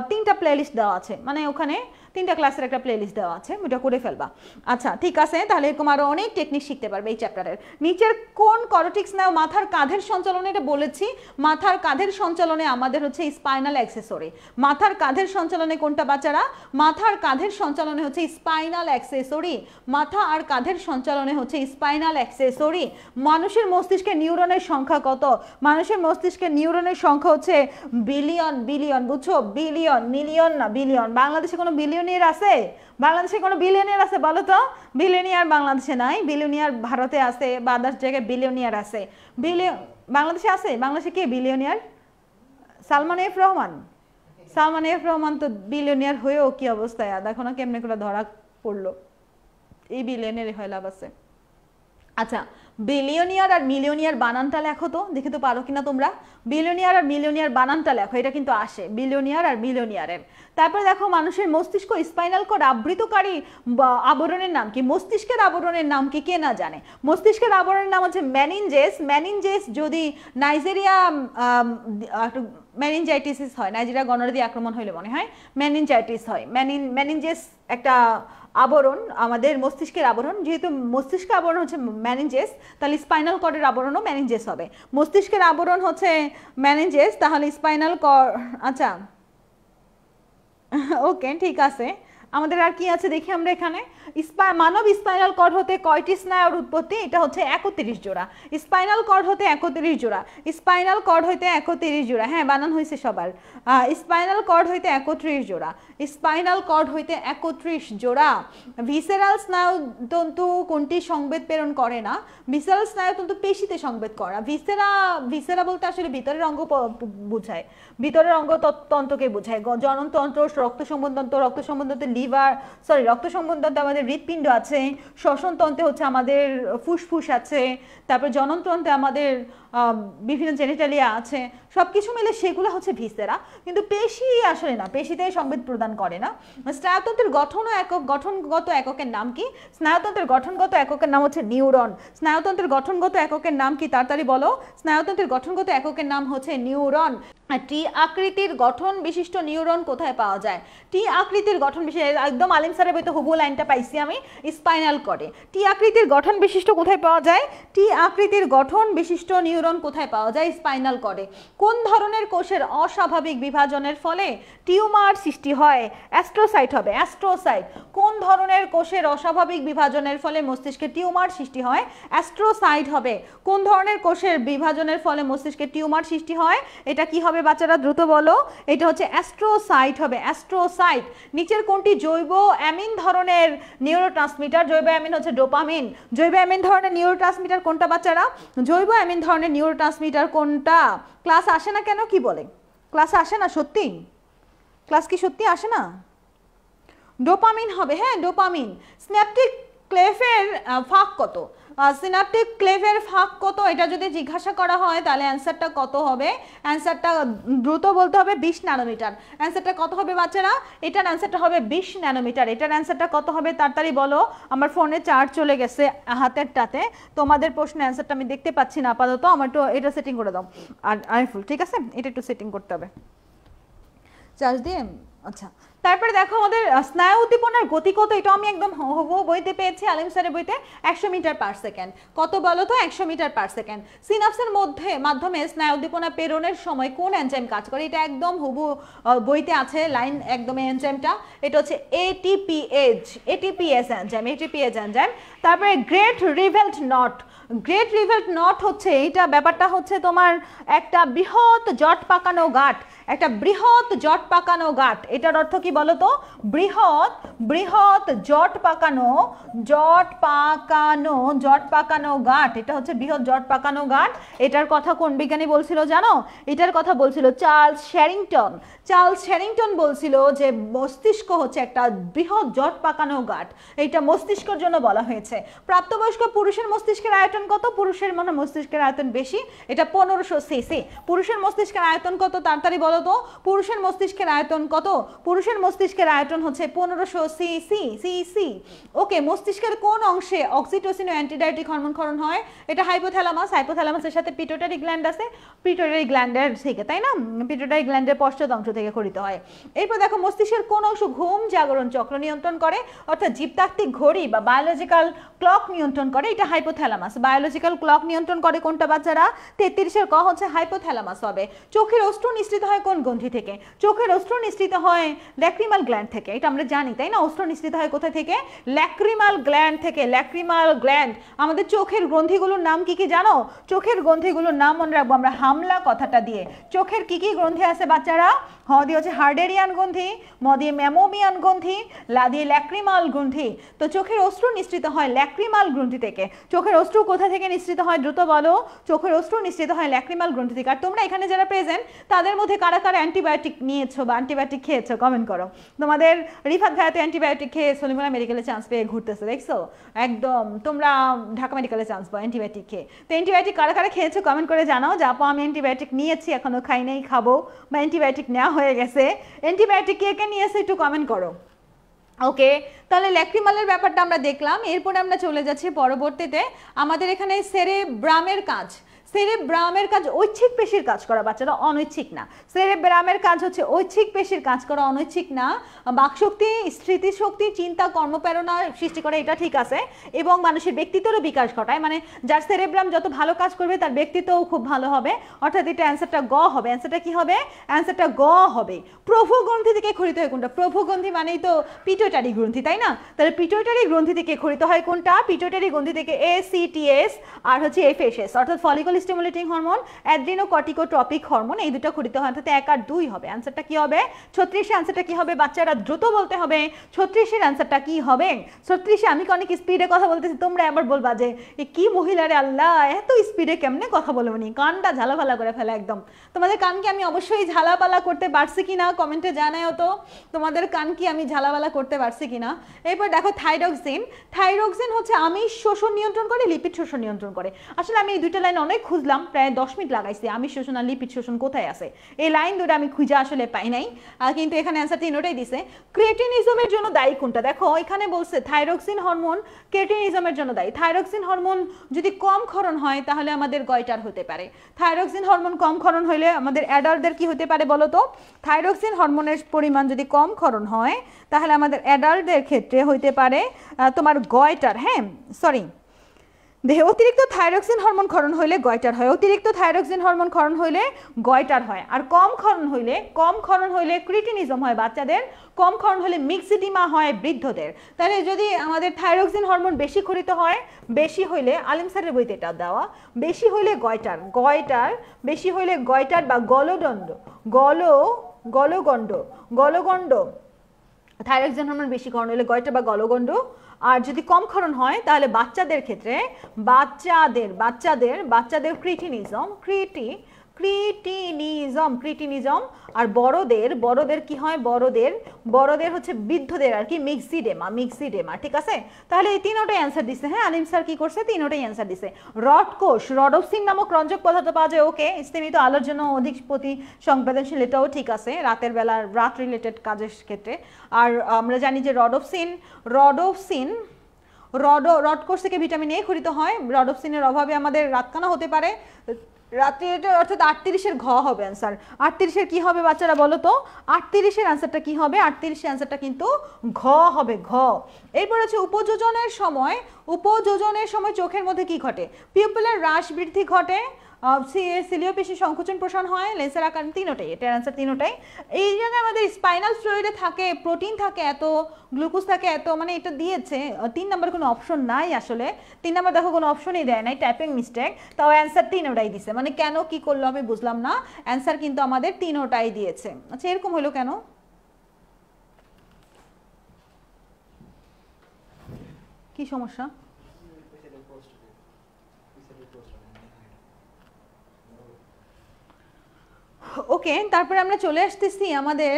3টা প্লেলিস্ট দেওয়া আছে, মানে ওখানে 3টা ক্লাসের একটা প্লেলিস্ট দেওয়া আছে, ওটা করে ফেলবা। আচ্ছা ঠিক আছে, তাহলে এরকম আরো অনেক টেকনিক শিখতে পারবে এই চ্যাপ্টারের। নিচের কোন করোটিক স্নায়ু মাথার কাঁধের সঞ্চালনে, এটা বলেছি, মাথার কাঁধের সঞ্চালনে আমাদের হচ্ছে স্পাইনাল অ্যাক্সেসরি। মাথার কাঁধের সঞ্চালনে কোনটা বাচ্চারা? মাথার কাঁধের সঞ্চালনে হচ্ছে স্পাইনাল অ্যাক্সেসরি, মাথা আর কাঁধের সঞ্চালনে হচ্ছে স্পাইনাল অ্যাক্সেসরি। মানুষের মস্তিষ্কে নিউরনের সংখ্যা কত? মানুষের মস্তিষ্কে নিউরনের সংখ্যা হচ্ছে বিলিয়ন, বিলিয়ন, বুঝছো? বিলিয়ন, মিলিয়ন না, বিলিয়ন। বাংলাদেশে কোনো বিলিয়নিয়ার আছে? বাংলাদেশে কোনো বিলিয়নিয়ার আছে বলো তো? বিলিয়নিয়ার বাংলাদেশে নাই, বিলিয়নিয়ার ভারতে আছে, বা আদার্স জায়গায় বিলিয়নিয়ার আছে। বাংলাদেশে আছে? বাংলাদেশে কে billionaire? Salman F Rahman. Salman F Rahman তো বিলিয়নিয়ার হয়েও কি অবস্থায়, দেখো না কেমনে করে ধরা পড়লো। এই বিলিয়নিয়ার হয় লাভ আছে। আচ্ছা, বিলিয়নিয়ার আর মিলিয়নিয়ার বানানটা লেখো তো, দেখে তো পারো কিনা তোমরা। বিলিয়নিয়ার আর মিলিয়নিয়ার বানানটা লেখো, এটা কিন্তু আসে বিলিয়নিয়ার আর মিলিয়নিয়ারের। তারপরে দেখো মানুষের মস্তিষ্ক স্পাইনাল কর্ড আবৃতকারী আবরণের নাম কি? মস্তিষ্কের আবরণের নাম কি? কে না জানে? মস্তিষ্কের আবরণের নাম হচ্ছে মেনিনজেস। মেনিনজেস যদি নাইজেরিয়া মেনিনজাইটিস হয়, নাইজেরিয়া গণরদি আক্রমণ হইলে মনে হয় মেনিনজাইটিস হয়। মেনিনজেস একটা আবরণ, আমাদের মস্তিষ্কের আবরণ, যেহেতু মস্তিষ্কের আবরণ হচ্ছে মেনিনজেস, তাহলে স্পাইনাল কর্ডের আবরণও মেনিনজেস হবে। মস্তিষ্কের আবরণ হচ্ছে মেনিনজেস, তাহলে স্পাইনাল কর্ড। আচ্ছা ওকে ঠিক আছে, আমাদের আর কি আছে দেখি আমরা এখানে। মানব স্পাইনাল কর্ড হতে কয়টি স্নায়ুর উৎপত্তি? এটা হচ্ছে 31 জোড়া। স্পাইনাল কর্ড হতে 31 জোড়া, স্পাইনাল কর্ড হইতে 31 জোড়া, হ্যাঁ বানান হয়েছে সবার। স্পাইনাল কর্ড হইতে 31 জোড়া, স্পাইনাল কর্ড হইতে 31 জোড়া। ভিসেরাল স্নায়ুতন্তু কোনটি সংবেদ প্রেরণ করে না? ভিসেরাল স্নায়ুতন্তু পেশিতে সংবেদ করে না। ভিসেরা বলতে আসলে ভিতরের অঙ্গ বোঝায়, ভিতরের অঙ্গ তন্ত্রকে বোঝায়। জননতন্ত্র, রক্ত সম্বন্ধতন্ত্র, রক্ত সম্বন্ধতে লিভার, সরি রক্ত সম্বন্ধতে আমাদের হৃৎপিণ্ড আছে, শ্বসন তন্ত্রে হচ্ছে আমাদের ফুসফুস আছে, তারপর জননতন্ত্রে আমাদের বিভিন্ন জেনিটালিয়া আছে, সব কিছু মিলে সেগুলো হচ্ছে ভিসেরা। কিন্তু পেশি আসলে না, পেশিতে সংবেদ প্রদান করে না। স্নায়ুতন্ত্রের গঠন ও একক, গঠনগত এককের নাম কি? স্নায়ুতন্ত্রের গঠনগত এককের নাম হচ্ছে নিউরন। স্নায়ুতন্ত্রের গঠনগত এককের নাম কি তাড়াতাড়ি বলো? স্নায়ুতন্ত্রের গঠনগত এককের নাম হচ্ছে নিউরন। টি আকৃতির গঠন বিশিষ্ট নিউরন কোথায় পাওয়া যায়? টি আকৃতির গঠন বিশিষ্ট, একদম আলিম স্যারের বইতে হুবহু লাইনটা পাইছি আমি, স্পাইনাল কর্ডে। টি আকৃতির গঠন বিশিষ্ট কোথায় পাওয়া যায়? টি আকৃতির গঠন বিশিষ্ট নিউরন কোথায় পাওয়া যায়? স্পাইনাল কর্ডে। কোন ধরনের কোষের অস্বাভাবিক বিভাজনের ফলে টিউমার সৃষ্টি হয়? অ্যাস্ট্রোসাইট হবে, অ্যাস্ট্রোসাইট। কোন ধরনের কোষের অস্বাভাবিক বিভাজনের ফলে মস্তিষ্কে টিউমার সৃষ্টি হয়? অ্যাস্ট্রোসাইট হবে। কোন ধরনের কোষের বিভাজনের ফলে মস্তিষ্কে টিউমার সৃষ্টি হয়? এটা কি হবে বাচ্চারা দ্রুত বলো? এটা হচ্ছে অ্যাস্ট্রোসাইট হবে, অ্যাস্ট্রোসাইট। নিচের কোনটি জৈব অ্যামিন ধরনের নিউরোট্রান্সমিটার? জৈব অ্যামিন হচ্ছে ডোপামিন। জৈব অ্যামিন ধরনের নিউরোট্রান্সমিটার কোনটা বাচ্চারা? জৈব অ্যামিন ধরনের নিউরোট্রান্সমিটার কোনটা? ক্লাস আসে না কেন? কি বলে ক্লাস আসে না? সত্যি ক্লাস কি সত্যি আসে না? ডোপামিন হবে, হ্যাঁ ডোপামিন। সিন্যাপটিক ক্লেভের ফাঁক কত? সিন্যাপটিক ক্লেভের ফাঁক কত, এটা যদি জিজ্ঞাসা করা হয় তাহলে অ্যান্সারটা কত হবে? অ্যান্সারটা দ্রুত বলতে হবে 20 ন্যানোমিটার। অ্যান্সারটা কত হবে বাচ্চারা? এটার অ্যান্সারটা হবে 20 ন্যানোমিটার। এটার অ্যান্সারটা কত হবে তাড়াতাড়ি বলো? আমার ফোনে চার্জ চলে গেছে হাতেরটাতে, তোমাদের প্রশ্নের অ্যান্সারটা আমি দেখতে পাচ্ছি না আপাতত। আমার একটু এটা সেটিং করে দাও, আর আই ফুল ঠিক আছে, এটা একটু সেটিং করতে হবে। চার্জ দিয়ে আচ্ছা, তারপরে দেখো আমাদের স্নায়ু উদ্দীপনার গতি কত, এটা আমি একদম হুবহু বইতে পেয়েছি, আলিম স্যারের বইতে 100 মিটার পার সেকেন্ড। কত বলো তো? 100 মিটার পার সেকেন্ড। সিনাপসের মাধ্যমে স্নায়ু উদ্দীপনা প্রেরণের সময় কোন এনজাইম কাজ করে, এটা একদম হুবহু বইতে আছে লাইন একদম এনজাইমটা, এটা হচ্ছে এটিপিএজ, এটিপিএস এনজাইম, এটিপিএজ এনজাইম। তারপরে গ্রেট রিভেল্ট নট, গ্রেট রিভেল্ট নট হচ্ছে এইটা, ব্যাপারটা হচ্ছে তোমার একটা বৃহৎ জট পাকানো গাঁট, একটা বৃহৎ জট পাকানো গাঁট, এটার অর্থ কি বলো তো? বৃহৎ, বৃহৎ জট পাকানো, জট পাকানো, জট পাকানো গাঁট, এটা হচ্ছে বৃহৎ জট পাকানো গাঁট। এটার কথা কোন বিজ্ঞানী বলছিল জানো? এটার কথা বলছিল চার্লস শ্যারিংটন। চার্লস শ্যারিংটন বলছিল যে মস্তিষ্ক হচ্ছে একটা বৃহৎ জট পাকানো গাঁট, এইটা মস্তিষ্কের জন্য বলা হয়েছে। প্রাপ্তবয়স্ক পুরুষের মস্তিষ্কের আয়তন কত? পুরুষের মস্তিষ্কের আয়তন বেশি, এটা 1500 সিসি। পুরুষের মস্তিষ্কের আয়তন কত তাড়াতাড়ি বলো তো? পুরুষের মস্তিষ্কের আয়তন কত? পুরুষের মস্তিষ্কের আয়তন হচ্ছে 1500 সিসি, সিসি। ওকে, মস্তিষ্কের কোন অংশে অক্সিটোসিন ও অ্যান্টিডায়ারেটিক হরমোন ক্ষরণ হয়? এটা হাইপোথ্যালামাস, হাইপোথ্যালামাসের সাথে পিটুইটারি গ্ল্যান্ড আছে, পিটুইটারি গ্ল্যান্ডের থেকে, তাই না? পিটুইটারি গ্ল্যান্ডের পশ্চাৎ অংশ থেকে ক্ষরিত হয়। এরপর দেখো মস্তিষ্কের কোন অংশ ঘুম জাগরণ চক্র নিয়ন্ত্রণ করে, অর্থাৎ জীবতাত্ত্বিক ঘড়ি বা বায়োলজিক্যাল ক্লক নিয়ন্ত্রণ করে, এটা হাইপোথ্যালামাস। বায়োলজিক্যাল ক্লক নিয়ন্ত্রণ করে কোনটা বাচ্চারা? 33-এর ক হচ্ছে হাইপোথ্যালামাস হবে। চোখের অশ্রু নিঃসৃত হয় কোন গ্রন্থি থেকে? চোখের অশ্রু নিঃসৃত হয় ল্যাক্রিমাল গ্ল্যান্ড থেকে, এটা আমরা জানি তাই না? অশ্রু নিঃসৃত হয় কোথা থেকে? ল্যাক্রিমাল গ্ল্যান্ড থেকে, ল্যাক্রিমাল গ্ল্যান্ড। আমাদের চোখের গ্রন্থিগুলোর নাম কি কি জানো? চোখের গ্রন্থিগুলোর নাম মনে রাখবো আমরা হামলা কথাটা দিয়ে। চোখের কি কি গ্রন্থি আছে বাচ্চারা? হ দিয়ে হচ্ছে হার্ডেরিয়ান গ্রন্থি, ম দিয়ে ম্যামোমিয়ান গ্রন্থি, লা দিয়ে ল্যাক্রিমাল গ্রন্থি। তো চোখের অশ্রু নিঃসৃত হয় ল্যাক্রিমাল গ্রন্থি থেকে। চোখের অশ্রু কোথা থেকে নিঃসৃত হয় দ্রুত বলো? চোখের অশ্রু নিঃসৃত হয় ল্যাক্রিমাল গ্রন্থি থেকে। আর তোমরা এখানে যারা প্রেজেন্ট তাদের মধ্যে কারা কারা অ্যান্টিবায়োটিক নিয়েছো বা অ্যান্টিবায়োটিক খেয়েছো কমেন্ট করো। তোমাদের রিফাত ভাইয়াতে অ্যান্টিবায়োটিক খেয়ে সলিমুল্লাহ মেডিকেলে চান্স পেয়ে ঘুরতেছে, দেখছো? একদম তোমরা ঢাকা মেডিকেলে চান্স পাও অ্যান্টিবায়োটিক খেয়ে। তো অ্যান্টিবায়োটিক কারা কারা খেয়েছো কমেন্ট করে জানাও যে আপু আমি অ্যান্টিবায়োটিক নিয়েছি, এখনো খাই নাই, খাবো, বা অ্যান্টিবায়োটিক নেওয়া হয়ে গেছে। অ্যান্টিবায়োটিক কে কে নিয়েছে একটু কমেন্ট করো। ওকে, তাহলে ল্যাক্রিমালের ব্যাপারটা আমরা দেখলাম। এরপরে আমরা চলে যাচ্ছি পরবর্তীতে, আমাদের এখানে সেরেব্রামের কাজ। সেরেব্রামের কাজ ঐচ্ছিক পেশির কাজ করা বাচ্চারা, অনৈচ্ছিক না। সেরেব্রামের কাজ হচ্ছে ঐচ্ছিক পেশির কাজ করা, অনৈচ্ছিক না। বাকশক্তি, স্মৃতিশক্তি, চিন্তা, কর্মপ্রেরণা সৃষ্টি করে, এটা ঠিক আছে। এবং মানুষের ব্যক্তিত্বেরও বিকাশ ঘটায়, মানে যার সেরেব্রাম যত ভালো কাজ করবে তার ব্যক্তিত্বও খুব ভালো হবে। অর্থাৎ এটা অ্যান্সারটা গ হবে। অ্যান্সারটা কি হবে? অ্যান্সারটা গ হবে। প্রভুগ্রন্থি থেকে ক্ষরিত হয় কোনটা? প্রভুগ্রন্থি মানেই তো পিটুইটারি গ্রন্থি, তাই না? তাহলে পিটুইটারি গ্রন্থি থেকে ক্ষরিত হয় কোনটা? পিটুইটারি গ্রন্থি থেকে ACTS আর হচ্ছে FSS, অর্থাৎ follicle stimulating hormone, adrenocorticotropic hormone, এই দুটো ক্ষরিত হয়, অর্থাৎ 1 আর 2 হবে। অ্যান্সারটা কি হবে? 36 অ্যান্সারটা কি হবে বাচ্চারা? দ্রুত বলতে হবে। 36-এর অ্যান্সারটা কি হবে? 36-এ আমি অনেক স্পিডে কথা বলতেছি, তোমরা আবার বলবা যে এ কি মহিলারে, আল্লাহ এত স্পিডে কেমনে কথা বলে উনি, কানটা ঝালাপালা করে ফেলে একদম। তোমাদের কানকে আমি অবশ্যই ঝালাপালা করতে পারছি কিনা কমেন্টে জানাও তো, তোমাদের কান কি আমি ঝালাপালা করতে পারছি কিনা। এরপর দেখো থাইরক্সিন। থাইরক্সিন হচ্ছে আমিষ শোষণ নিয়ন্ত্রণ করে, লিপিড শোষণ নিয়ন্ত্রণ করে। আসলে আমি এই দুইটা লাইন অনেক খুঁজলাম, প্রায় 10 মিনিট লাগাইছি, আমিষ শোষণ আর লিপিড শোষণ কোথায় আছে এই লাইন দুটো আমি খুঁজে আসলে পাই নাই, কিন্তু এখানে অ্যান্সার তিনটাই দিছে। ক্রিয়েটিনিজমের জন্য দায়ী কোনটা? দেখো এখানে বলছে থাইরক্সিন হরমোন ক্রিয়েটিনিজমের জন্য দায়ী। থাইরক্সিন হরমোন যদি কম ক্ষরণ হয় তাহলে আমাদের গয়টার হতে পারে। থাইরক্সিন হরমোন কম ক্ষরণ হইলে আমাদের অ্যাডাল্টদের কি হতে পারে বলো তো? থাইরক্সিন হরমোনের পরিমাণ যদি কম ক্ষরণ হয় তাহলে আমাদের অ্যাডাল্টদের ক্ষেত্রে হইতে পারে তোমার গয়টার, হ্যাঁ সরি, দেহে অতিরিক্ত থাইরক্সিন হরমোন ক্ষরণ হইলে গয়টার হয়। অতিরিক্ত থাইরক্সিন হরমোন ক্ষরণ হইলে গয়টার হয়। আর কম ক্ষরণ হইলে ক্রিটিনিজম হয় বাচ্চাদের, কম ক্ষরণ হলে মিক্সিডিমা হয় বৃদ্ধদের। তাহলে যদি আমাদের থাইরক্সিন হরমোন বেশি ক্ষরিত হয়, বেশি হইলে আলিম স্যারের বইতে এটা দেওয়া, বেশি হইলে গয়টার, বেশি হইলে গয়টার বা গলগণ্ড, থাইরক্সিন হরমোন বেশি ক্ষরণ হলে গয়টার বা গলগণ্ড। আর যদি কম ক্ষরণ হয় তাহলে বাচ্চাদের ক্ষেত্রে বাচ্চাদের ক্রিটিনিজম। আর বড়দের কি হয়? বড়দের হচ্ছে বৃদ্ধদের আর কি মিক্সিডেমা, ঠিক আছে? তাহলে এই তিনটাই অ্যান্সার দিছে। হ্যাঁ আলিম স্যার কি করছে? তিনটাই অ্যান্সার দিছে। রডোপসিন নামক রঞ্জক পদার্থ পাওয়া যায়, ওকে। স্তিমিত আলোর জন্য অধিক প্রতি সংবেদনশীল, এটাও ঠিক আছে, রাতের বেলা রাত রিলেটেড কাজের ক্ষেত্রে। আর আমরা জানি যে রড কোষ থেকে ভিটামিন এ খরিত হয়, রডোপসিনের অভাবে আমাদের রাতকানা হতে পারে রাত্রি, এটা অর্থাৎ 38-এর ঘ হবে অ্যান্সার। 38-এর কি হবে বাচ্চারা বলো তো, 38-এর অ্যান্সারটা কি হবে, 38-এর অ্যান্সারটা কিন্তু ঘ হবে, ঘ। এরপর হচ্ছে উপযোজনের সময় চোখের মধ্যে কি ঘটে, পিউপিলের হ্রাস বৃদ্ধি ঘটে, সিলিওপেশি সংকোচন প্রসারণ হয়, লেন্সের আকার, তিনোটাই, এটার অ্যান্সার তিনোটাই। এই জায়গায় আমাদের স্পাইনাল ফ্লুইডে থাকে প্রোটিন থাকে এত, গ্লুকোজ থাকে এত, মানে এটা দিয়েছে 3 নাম্বার কোনো অপশন নাই আসলে, 3 নাম্বার দেখো কোনো অপশনই দেয় নাই, টাইপিং মিস্টেক, তাও অ্যান্সার তিনোটাই দিছে, মানে কেন কি করলো আমি বুঝলাম না, অ্যান্সার কিন্তু আমাদের তিনোটাই দিয়েছে। আচ্ছা এরকম হলো কেন, কি সমস্যা? ওকে, তারপরে আমরা চলে আসতেছি আমাদের,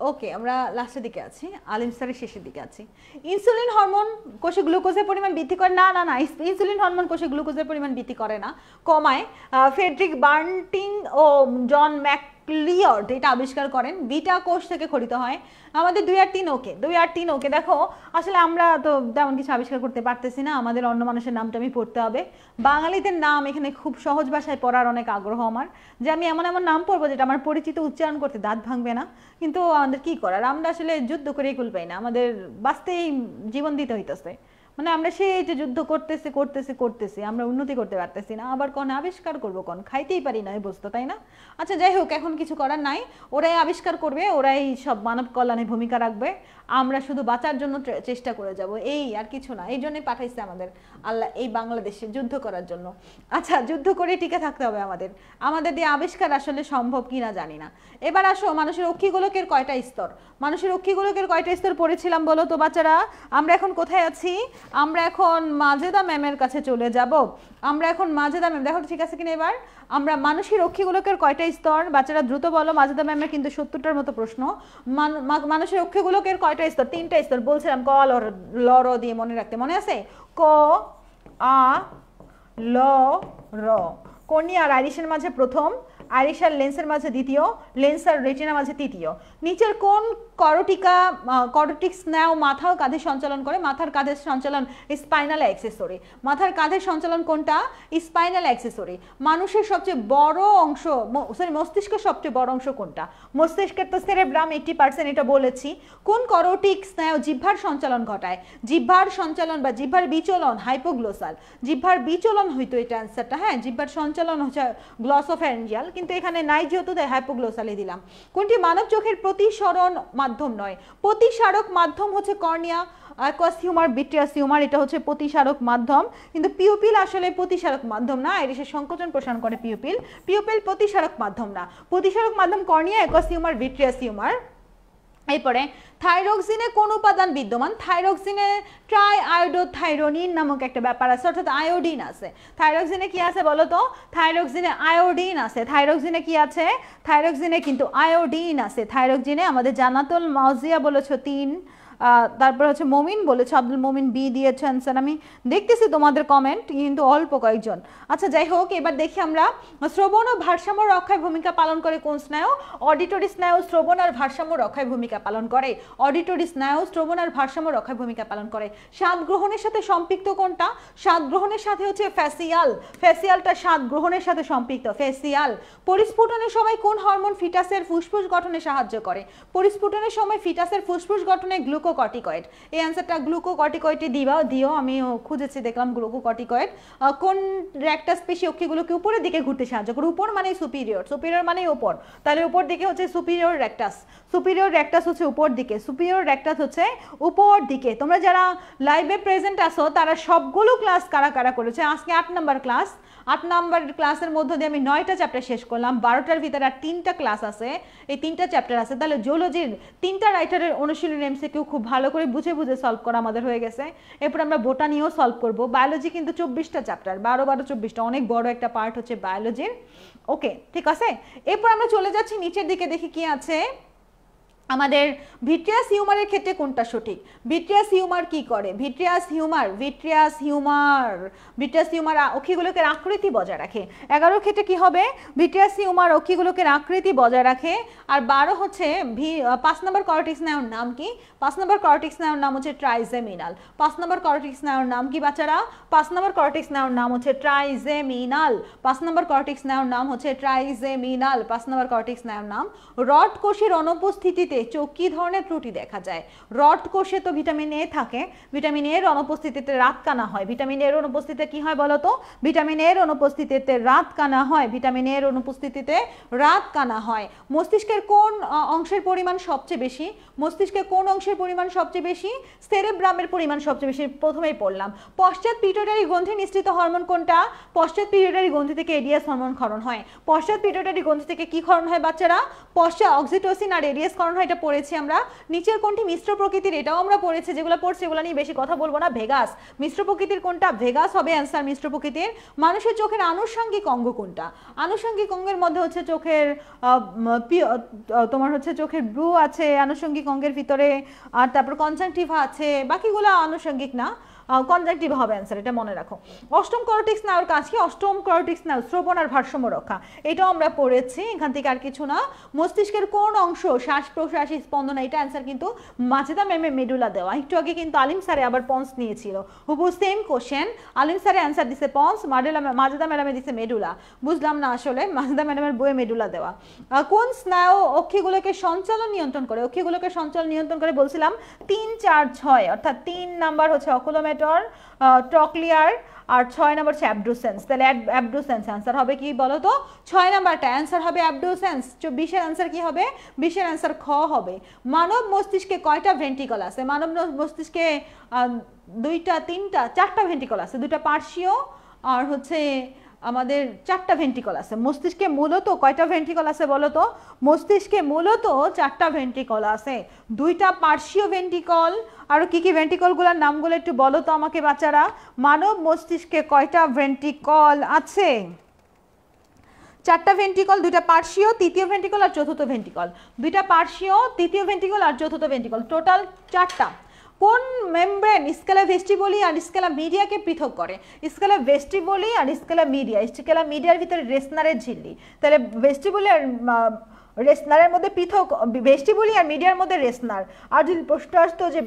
ওকে আমরা লাস্টের দিকে আছি, আলিম স্যারের শেষের দিকে আছি। ইনসুলিন হরমোন কোষে গ্লুকোজের পরিমাণ বৃদ্ধি করে, না না না, ইনসুলিন হরমোন কোষে গ্লুকোজের পরিমাণ বৃদ্ধি করে না, কমায়। ফ্রেডরিক বার্নটিং ও জন ম্যাকলিওড এটা আবিষ্কার করেন, বিটা কোষ থেকে খরিত হয়। আমাদের 2 আর 3 ওকে, 2 আর 3 ওকে। দেখো আসলে আমরা তো তেমন কিছু আবিষ্কার করতে পারতেছি না, আমাদের অন্য মানুষের নামটা আমি পড়তে হবে, বাঙালিদের নাম এখানে খুব সহজ ভাষায় পড়ার অনেক আগ্রহ আমার, যে আমি এমন এমন নাম পড়বো যেটা আমার পরিচিত, উচ্চারণ করতে দাঁত ভাঙবে না, কিন্তু আমাদের কি করার, আমরা আসলে যুদ্ধ করেই কুল পাই না, আমাদের বাঁচতেই জীবন দিতে হইতেছে, মানে আমরা সেই যে যুদ্ধ করতেছি আমরা উন্নতি করতে পারতেছি না, আবার কোন আবিষ্কার করবো, কোন খাইতেই পারি না এই বস্তু, তাই না? আচ্ছা যাই হোক, এখন কিছু করার নাই, ওরাই আবিষ্কার করবে, ওরাই সব মানব কল্যাণে ভূমিকা রাখবে, আমরা শুধু বাঁচার জন্য চেষ্টা করে যাব, এই আর কিছু না, এই জন্যই পাঠাইছে আমাদের আল্লাহ এই বাংলাদেশে যুদ্ধ করার জন্য। আচ্ছা যুদ্ধ করে টিকে থাকতে হবে আমাদের দিয়ে আবিষ্কার আসলে সম্ভব কিনা জানি না। এবার আসো, মানুষের অক্ষিগোলকের কয়টা স্তর, মানুষের অক্ষিগোলকের কয়টা স্তর পড়েছিলাম বলো তো বাচ্চারা? আমরা এখন কোথায় আছি, আমরা এখন মাজেদা ম্যামের কাছে চলে যাব, আমরা এখন মাজেদা ম্যাম, দেখো ঠিক আছে কিনা, এবার আমরা মানুষের অক্ষিগোলকের কয়টা স্তর, বাচ্চারা দ্রুত বলো, মাজেদা ম্যামের কিন্তু 70টার মতো প্রশ্ন। মানুষের অক্ষিগোলকের কয়টা স্তর, 3টা স্তর বলছিলাম, ক ল র দিয়ে মনে রাখতে, মনে আছে? ক আ ল র, কর্নিয়া আর আইরিশের মাঝে প্রথম, আইরিশ আর লেন্সের মাঝে দ্বিতীয়, লেন্স আর রেটিনার মাঝে তৃতীয়। নিচের কোন করটিক স্নায়ু মাথা ও কাঁধে সঞ্চালন করে, মাথার কাঁধের সঞ্চালন স্পাইনাল অ্যাক্সেসরি, মাথার কাঁধের সঞ্চালন কোনটা, স্পাইনাল অ্যাক্সেসরি। মানুষের সবচেয়ে বড় অংশ, মস্তিষ্কের সবচেয়ে বড় অংশ কোনটা, মস্তিষ্কের তো সেরেব্রাম 80%, এটা বলেছি। কোন করটিক স্নায়ু জিহ্বার সঞ্চালন ঘটায়, জিহ্বার সঞ্চালন বা জিহ্বার বিচলন হাইপোগ্লোসাল, জিহ্বার বিচলন হইতো এটা অ্যান্সারটা, হ্যাঁ জিহ্বার সঞ্চালন হচ্ছে গ্লসোফ্যারিঞ্জিয়াল, কিন্তু এখানে নাই যেহেতু তাই হাইপোগ্লোসালে দিলাম। কোনটি মানব চোখের প্রতিসরণ মাধ্যম নয়, প্রতিসারক মাধ্যম হচ্ছে cornea, aqueous humour, vitreous humour, এটা হচ্ছে প্রতিসারক মাধ্যম, কিন্তু পিউপিল আসলে প্রতিসারক মাধ্যম না, আইরিশের সংকোচন প্রসারণ করে পিউপিল প্রতিসারক মাধ্যম না, প্রতিসারক মাধ্যম cornea, aqueous humour, vitreous humour. এরপরে থাইরক্সিনে কোন উপাদান বিদ্যমান, থাইরক্সিনে ট্রাইআয়োডোথাইরোনিন নামক একটা ব্যাপার আছে, অর্থাৎ আয়োডিন আছে। থাইরক্সিনে কি আছে বলো তো, থাইরক্সিনে আয়োডিন আছে, থাইরক্সিনে কি আছে, থাইরক্সিনে কিন্তু আয়োডিন আছে, থাইরক্সিনে আমাদের জান্নাতুল মাউজিয়া বলেছো 3, তারপর হচ্ছে মমিন বলেছে, আব্দুল মমিন বি দিয়েছে অ্যান্সার, আমি দেখতেছি তোমাদের কমেন্ট কিন্তু অল্প কয়েকজন। আচ্ছা যাই হোক, এবার দেখি আমরা, শ্রবণ ও ভারসাম্য রক্ষায় ভূমিকা পালন করে কোন স্নায়ু, অডিটরি স্নায়ু শ্রবণ আর ভারসাম্য রক্ষায় ভূমিকা পালন করে, অডিটরি স্নায়ু শ্রবণ আর ভারসাম্য রক্ষায় ভূমিকা পালন করে। স্বাদ গ্রহণের সাথে সম্পৃক্ত কোনটা, স্বাদ গ্রহণের সাথে হচ্ছে ফেসিয়ালটা স্বাদ গ্রহণের সাথে সম্পৃক্ত, ফেসিয়াল। পরিস্ফুটনের সময় কোন হরমোন ফিটাসের ফুসফুস গঠনে সাহায্য করে, পরিস্ফুটনের সময় ফিটাসের ফুসফুস গঠনে গ্লুকোকর্টিকয়েড, এই অ্যান্সারটা গ্লুকোকর্টিকয়েডে দিও, আমিও খুঁজেছি দেখলাম গ্লুকোকর্টিকয়েড। কোন র্যাকটাস পেশি অক্ষিগুলোকে উপরের দিকে ঘুরতে সাহায্য করে, উপর মানে সুপিরিয়র মানে উপর, তাহলে উপর দিকে হচ্ছে সুপিরিয়র র্যাকটাস হচ্ছে উপর দিকে, সুপিরিয়র র্যাকটাস হচ্ছে উপর দিকে। তোমরা যারা লাইভে প্রেজেন্ট আসো তারা সবগুলো ক্লাস কারা কারা করেছে, আজকে 8 নাম্বার ক্লাস, 8 নাম্বার ক্লাসের মধ্য দিয়ে আমি 9টা চ্যাপ্টার শেষ করলাম, 12টার ভিতরে আর 3টা ক্লাস আছে, এই 3টা চ্যাপ্টার আছে, তাহলে জিওলজির 3টা রাইটারের অনুশীলনী এমসিকিউ খুব ভালো করে বুঝে সলভ করা আমাদের হয়ে গেছে। এরপর আমরা বোটানিও সলভ করব, বায়োলজি কিন্তু 24টা চ্যাপ্টার, 12-24টা, অনেক বড় একটা পার্ট হচ্ছে বায়োলজির। ওকে ঠিক আছে, এরপর আমরা চলে যাচ্ছি নিচের দিকে, দেখি কি আছে। আমাদের ভিট্রিয়াস হিউমারের ক্ষেত্রে কোনটা সঠিক? ভিট্রিয়াস হিউমার কি করে? ভিট্রিয়াস হিউমার অক্ষিগুলোকে আকৃতি বজায় রাখে। 11 ক্ষেত্রে কি হবে? ভিট্রিয়াস হিউমার অক্ষিগুলোকে আকৃতি বজায় রাখে। আর 12 হচ্ছে 5 নম্বর কর্টেক্স স্নায়ুর নাম কি? 5 নম্বর কর্টেক্স স্নায়ুর নাম হচ্ছে ট্রাইজেমিনাল। 5 নম্বর কর্টেক্স স্নায়ুর নাম কি বাচ্চারা? 5 নম্বর কর্টেক্স স্নায়ুর নাম হচ্ছে ট্রাইজেমিনাল। 5 নম্বর কর্টেক্স স্নায়ুর নাম হচ্ছে ট্রাইজেমিনাল। 5 নম্বর কর্টেক্স স্নায়ুর নাম। রড কোষের অনুপস্থিতিতে চোখ কি ধরনের ত্রুটি দেখা যায়? রড কোষে তো ভিটামিন এ থাকে, ভিটামিন এর অনুপস্থিতিতে রাতকানা হয়। ভিটামিন এর অনুপস্থিতিতে কি হয় বলো তো? ভিটামিন এর অনুপস্থিতিতে রাতকানা হয়। ভিটামিন এর অনুপস্থিতিতে রাতকানা হয়। মস্তিষ্কের কোন অংশের পরিমাণ সবচেয়ে বেশি? মস্তিষ্কের কোন অংশের পরিমাণ সবচেয়ে বেশি? সেরেব্রামের পরিমাণ সবচেয়ে বেশি, প্রথমেই পড়লাম। পশ্চাৎ পিটুইটারি গ্রন্থি নিঃসৃত হরমোন কোনটা? পশ্চাৎ পিটুইটারি গ্রন্থি থেকে এডিএস হরমোন ক্ষরণ হয়। পশ্চাৎ পিটুইটারি গ্রন্থি থেকে কি ক্ষরণ হয় বাচ্চারা? পশ্চাৎ অক্সিটোসিন আর এডিএস ক্ষরণ হয়, এটা পড়েছি আমরা। নিচের কোনটি মিশ্র প্রকৃতির? এটাও আমরা পড়েছি, যেগুলো পড়ছি এগুলো নিয়ে বেশি কথা বলবো না। ভেগাস। মিশ্র প্রকৃতির কোনটা? ভেগাস হবে অ্যান্সার মিশ্র প্রকৃতির। মানুষের চোখের আনুষঙ্গিক অঙ্গ কোনটা? আনুষঙ্গিক অঙ্গের মধ্যে হচ্ছে চোখের তোমার হচ্ছে চোখের ব্রু আছে আনুষঙ্গিক অঙ্গের ভিতরে, আর তারপর কনজাংটিভা আছে, বাকিগুলো আনুষঙ্গিক না, কনজাংটিভা হবে অ্যান্সার, এটা মনে রাখো। অষ্টম কর্টেক্স স্নায়ুর কাজ কি? অষ্টম কর্টেক্স স্নায়ু শ্রবণ আর ভারসাম্য রক্ষা, এটাও আমরা পড়েছি, এখান থেকে আর কিছু না। মস্তিষ্কের কোন অংশ শ্বাস প্রশ্বাস স্পন্দন, এটা অ্যান্সার কিন্তু মাজেদা ম্যামে মেডুলা দেওয়া। একটু আগে কিন্তু আলিম স্যারে আবার পন্স নিয়েছিল, হুবু সেম কোশ্চেন। আলিম স্যারে অ্যান্সার দিছে পন্স, মাজেদা ম্যাডামে দিছে মেডুলা। বুঝলাম না আসলে, মাজেদা ম্যাডামের বইয়ে মেডুলা দেওয়া। কোন স্নায়ু অক্ষিগুলোকে সঞ্চালন নিয়ন্ত্রণ করে? অক্ষিগুলোকে সঞ্চালন নিয়ন্ত্রণ করে বলছিলাম 3, 4, 6, অর্থাৎ 3 নাম্বার হচ্ছে অকুলোমেটর, ট্রক্লিয়ার, আর 6 নাম্বার হচ্ছে অ্যাবডুসেন্স। তাহলে অ্যাবডুসেন্স অ্যান্সার হবে কি বলো তো? 6 নাম্বারটা অ্যান্সার হবে অ্যাবডুসেন্স। 20 এর অ্যান্সার কি হবে? 20 এর অ্যান্সার খ হবে। মানব মস্তিষ্কে কয়টা ভেন্ট্রিকল আছে? মানব মস্তিষ্কে 2টা 3টা 4টা ভেন্ট্রিকল আছে, 2টা পার্শ্বীয় আর হচ্ছে আমাদের 4টা ভেন্ট্রিকল আছে। মস্তিষ্কে মূলত কয়টা ভেন্ট্রিকল আছে বলো তো? মস্তিষ্কে মূলত 4টা ভেন্ট্রিকল আছে, 2টা পার্শ্বীয় ভেন্ট্রিকল। আর কি কি ভেন্ট্রিকলগুলোর নামগুলো একটু বলো তো আমাকে বাচ্চারা। মানব মস্তিষ্কে কয়টা ভেন্ট্রিকল আছে? 4টা ভেন্ট্রিকল, 2টা পার্শ্বীয়, তৃতীয় ভেন্ট্রিকল আর চতুর্থ ভেন্ট্রিকল। 2টা পার্শ্বীয়, তৃতীয় ভেন্ট্রিকল আর চতুর্থ ভেন্ট্রিকল, টোটাল 4টা। কোন মেমব্রেন স্কেলা ভেস্টিবুলি আর স্কেলা মিডিয়াকে পৃথক করে? স্কেলা ভেস্টিবুলি আর স্কেলা মিডিয়া। স্কেলা মিডিয়ার ভিতরে রেসনারের ঝিল্লি, তাহলে ভেস্টিবুলি আর রেসনারের মধ্যে পৃথক, ভেস্টিবুলি আর মিডিয়ার মধ্যে রেসনার। আর যদি প্রশ্ন আসতো যে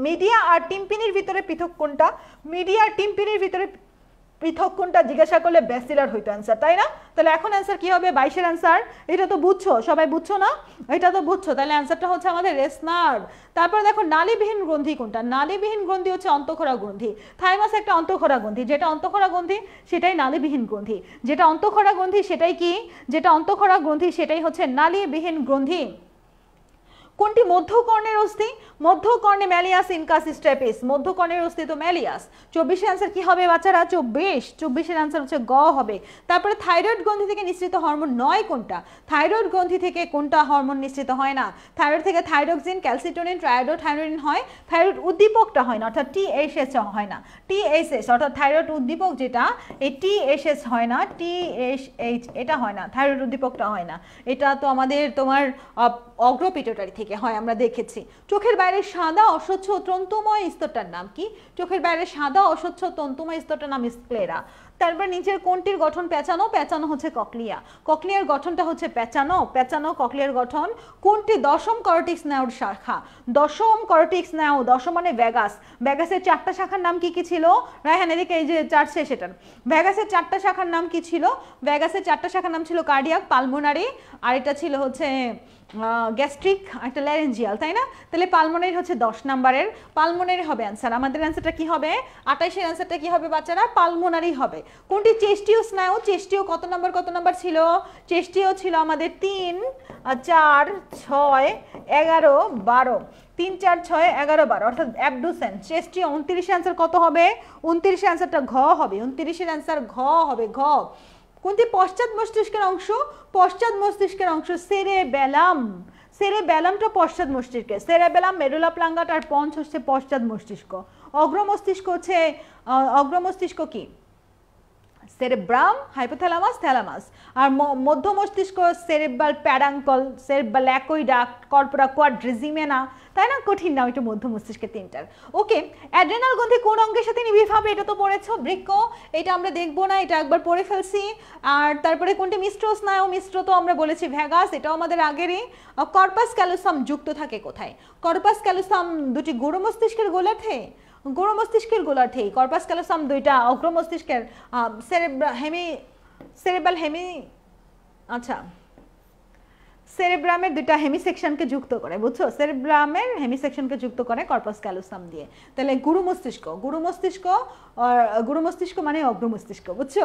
মিডিয়া আর টিম্পিনির ভিতরে পৃথক কোনটা, মিডিয়া আর টিম্পিনির ভিতরে পৃথক কোনটা জিজ্ঞাসা করলে ব্যাসিলার হইতো অ্যান্সার, তাই না? তাহলে এখন অ্যান্সার কি হবে? 22 এর অ্যান্সার। এটা তো বুঝছো, সবাই বুঝছো না? এটা তো বুঝছো, তাহলে অ্যান্সারটা হচ্ছে আমাদের রেসনার। তারপর দেখো নালীবিহীন গ্রন্থি কোনটা? নালীবিহীন গ্রন্থি হচ্ছে অন্তঃক্ষরা গ্রন্থি। থাইমাস একটা অন্তঃক্ষরা গ্রন্থি, যেটা অন্তঃক্ষরা গ্রন্থি সেটাই নালীবিহীন গ্রন্থি। যেটা অন্তঃক্ষরা গ্রন্থি সেটাই কি? যেটা অন্তঃক্ষরা গ্রন্থি সেটাই হচ্ছে নালীবিহীন গ্রন্থি। কোনটি মধ্যকর্ণের অস্থি? মধ্যকর্ণে ম্যালিয়াস ইনকাস স্ট্র্যাপিস, মধ্যকর্ণের অস্থি তো ম্যালিয়াস। 24 এর অ্যান্সার কি হবে বাচ্চারা? 24 এর অ্যান্সার হচ্ছে গ হবে। তারপরে থাইরয়েড গ্রন্থি থেকে নিঃসৃত হরমোন নয় কোনটা? থাইরয়েড গ্রন্থি থেকে কোনটা হরমোন নিঃসৃত হয় না? থাইরয়েড থেকে থাইরোক্সিন, ক্যালসিটোনিন, ট্রায়োডোথাইরোইডিন হয়। থাইরয়েড উদ্দীপকটা হয় না, অর্থাৎ টিএসএস হয় না। টিএসএস অর্থাৎ থাইরয়েড উদ্দীপক যেটা, এই টিএসএস হয় না, টিএসএইচ এটা হয় না, থাইরয়েড উদ্দীপকটা হয় না। এটা তো আমাদের তোমার অগ্রপিটুইটারি থেকে হয়, আমরা দেখেছি। চোখের বাইরে সাদা অস্বচ্ছ তন্তুময় স্তরটার নাম কি? চোখের বাইরে সাদা অস্বচ্ছ তন্তুময় স্তরটার নাম স্ক্লেরা। তারপর নিচের কোনটির গঠন পেঁচানো? পেঁচানো হচ্ছে ককলিয়া। ককলিয়ার গঠনটা হচ্ছে পেঁচানো, পেঁচানো ককলিয়ার গঠন। কোনটি দশম কর্টেক্স স্নায়ুর শাখা? দশম কর্টেক্স স্নায়ু, দশম মানে ভ্যাগাস। ভ্যাগাসের 4টা শাখার নাম কি কি ছিল? রায়হান এদিকে, এই যে 4 সেটার ভ্যাগাসের 4টা শাখার নাম কি ছিল? ভ্যাগাসের 4টা শাখার নাম ছিল কার্ডিয়াক, পালমোনারি, আর এটা ছিল হচ্ছে গ্যাস্ট্রিক, একটা ল্যারেঞ্জিয়াল, তাই না? তাহলে পালমোনারি হচ্ছে 10 নাম্বারের, পালমোনারি হবে অ্যান্সার। আমাদের অ্যান্সারটা কি হবে? 28 এর অ্যান্সারটা কি হবে বাচ্চারা? পালমোনারি হবে। কোনটি চেস্টীয় স্নায়ু? চেস্টীয় কত নাম্বার ছিল? চেস্টীয় ছিল আমাদের 3, 4, 6, 11, 12। 3, 4, 6, 11, 12 অর্থাৎ অ্যাবডুসেন্স। চেস্টীয় 29 এর অ্যান্সার কত হবে? 29 এর অ্যান্সারটা ঘ হবে। 29 এর অ্যান্সার ঘ হবে, ঘ। কোনটি পশ্চাৎ মস্তিষ্কের অংশ? পশ্চাৎ মস্তিষ্কের অংশ সেরেবেলাম। সেরেবেলামটা পশ্চাৎ মস্তিষ্কে, সেরেবেলাম, মেডুলা অবলাঙ্গাটা আর পঞ্চ হচ্ছে পশ্চাৎ মস্তিষ্ক। অগ্র মস্তিষ্ক হচ্ছে, অগ্র মস্তিষ্ক কি? Cerebrum, hypothalamus, thalamus. আর মধ্য মস্তিষ্ক সেরেব্রাল প্যারাঙ্কল, সেরেব্রাল অ্যাকুইডাক্ট, কর্পোরা কোয়াড্রিজিমেনা, তাই না? কঠিন নাম এটা মধ্য মস্তিষ্কের তিনটার। ওকে, অ্যাড্রেনাল গ্রন্থি কোন অঙ্গের সাথে নিবিড় ভাবে, এটা তো পড়েছো, বৃক্ক, এটা আমরা দেখবো না, এটা একবার পড়ে ফেলছি। আর তারপরে কোনটি মিশ্র স্নায়ু, মিশ্র তো আমরা বলেছি ভ্যাগাস, এটাও আমাদের আগেরই। কর্পাস ক্যালোসাম যুক্ত থাকে কোথায়? কর্পাস ক্যালোসাম দুটি গুরু মস্তিষ্কের গোলার্ধে, গুরু মস্তিষ্কের গোলার্ধেই কর্পাস ক্যালোসাম দুইটা অগ্র মস্তিষ্কের সেরেব্রাল হেমি, আচ্ছা, সেরেব্রামের দুইটা হেমি সেকশনকে যুক্ত করে, বুঝছো? সেরেব্রামের হেমি সেকশনকে যুক্ত করে কর্পাস ক্যালোসাম দিয়ে। তাহলে গুরু মস্তিষ্ক, গুরু মস্তিষ্ক, গুরু মস্তিষ্ক মানে অগ্র মস্তিষ্ক, বুঝছো?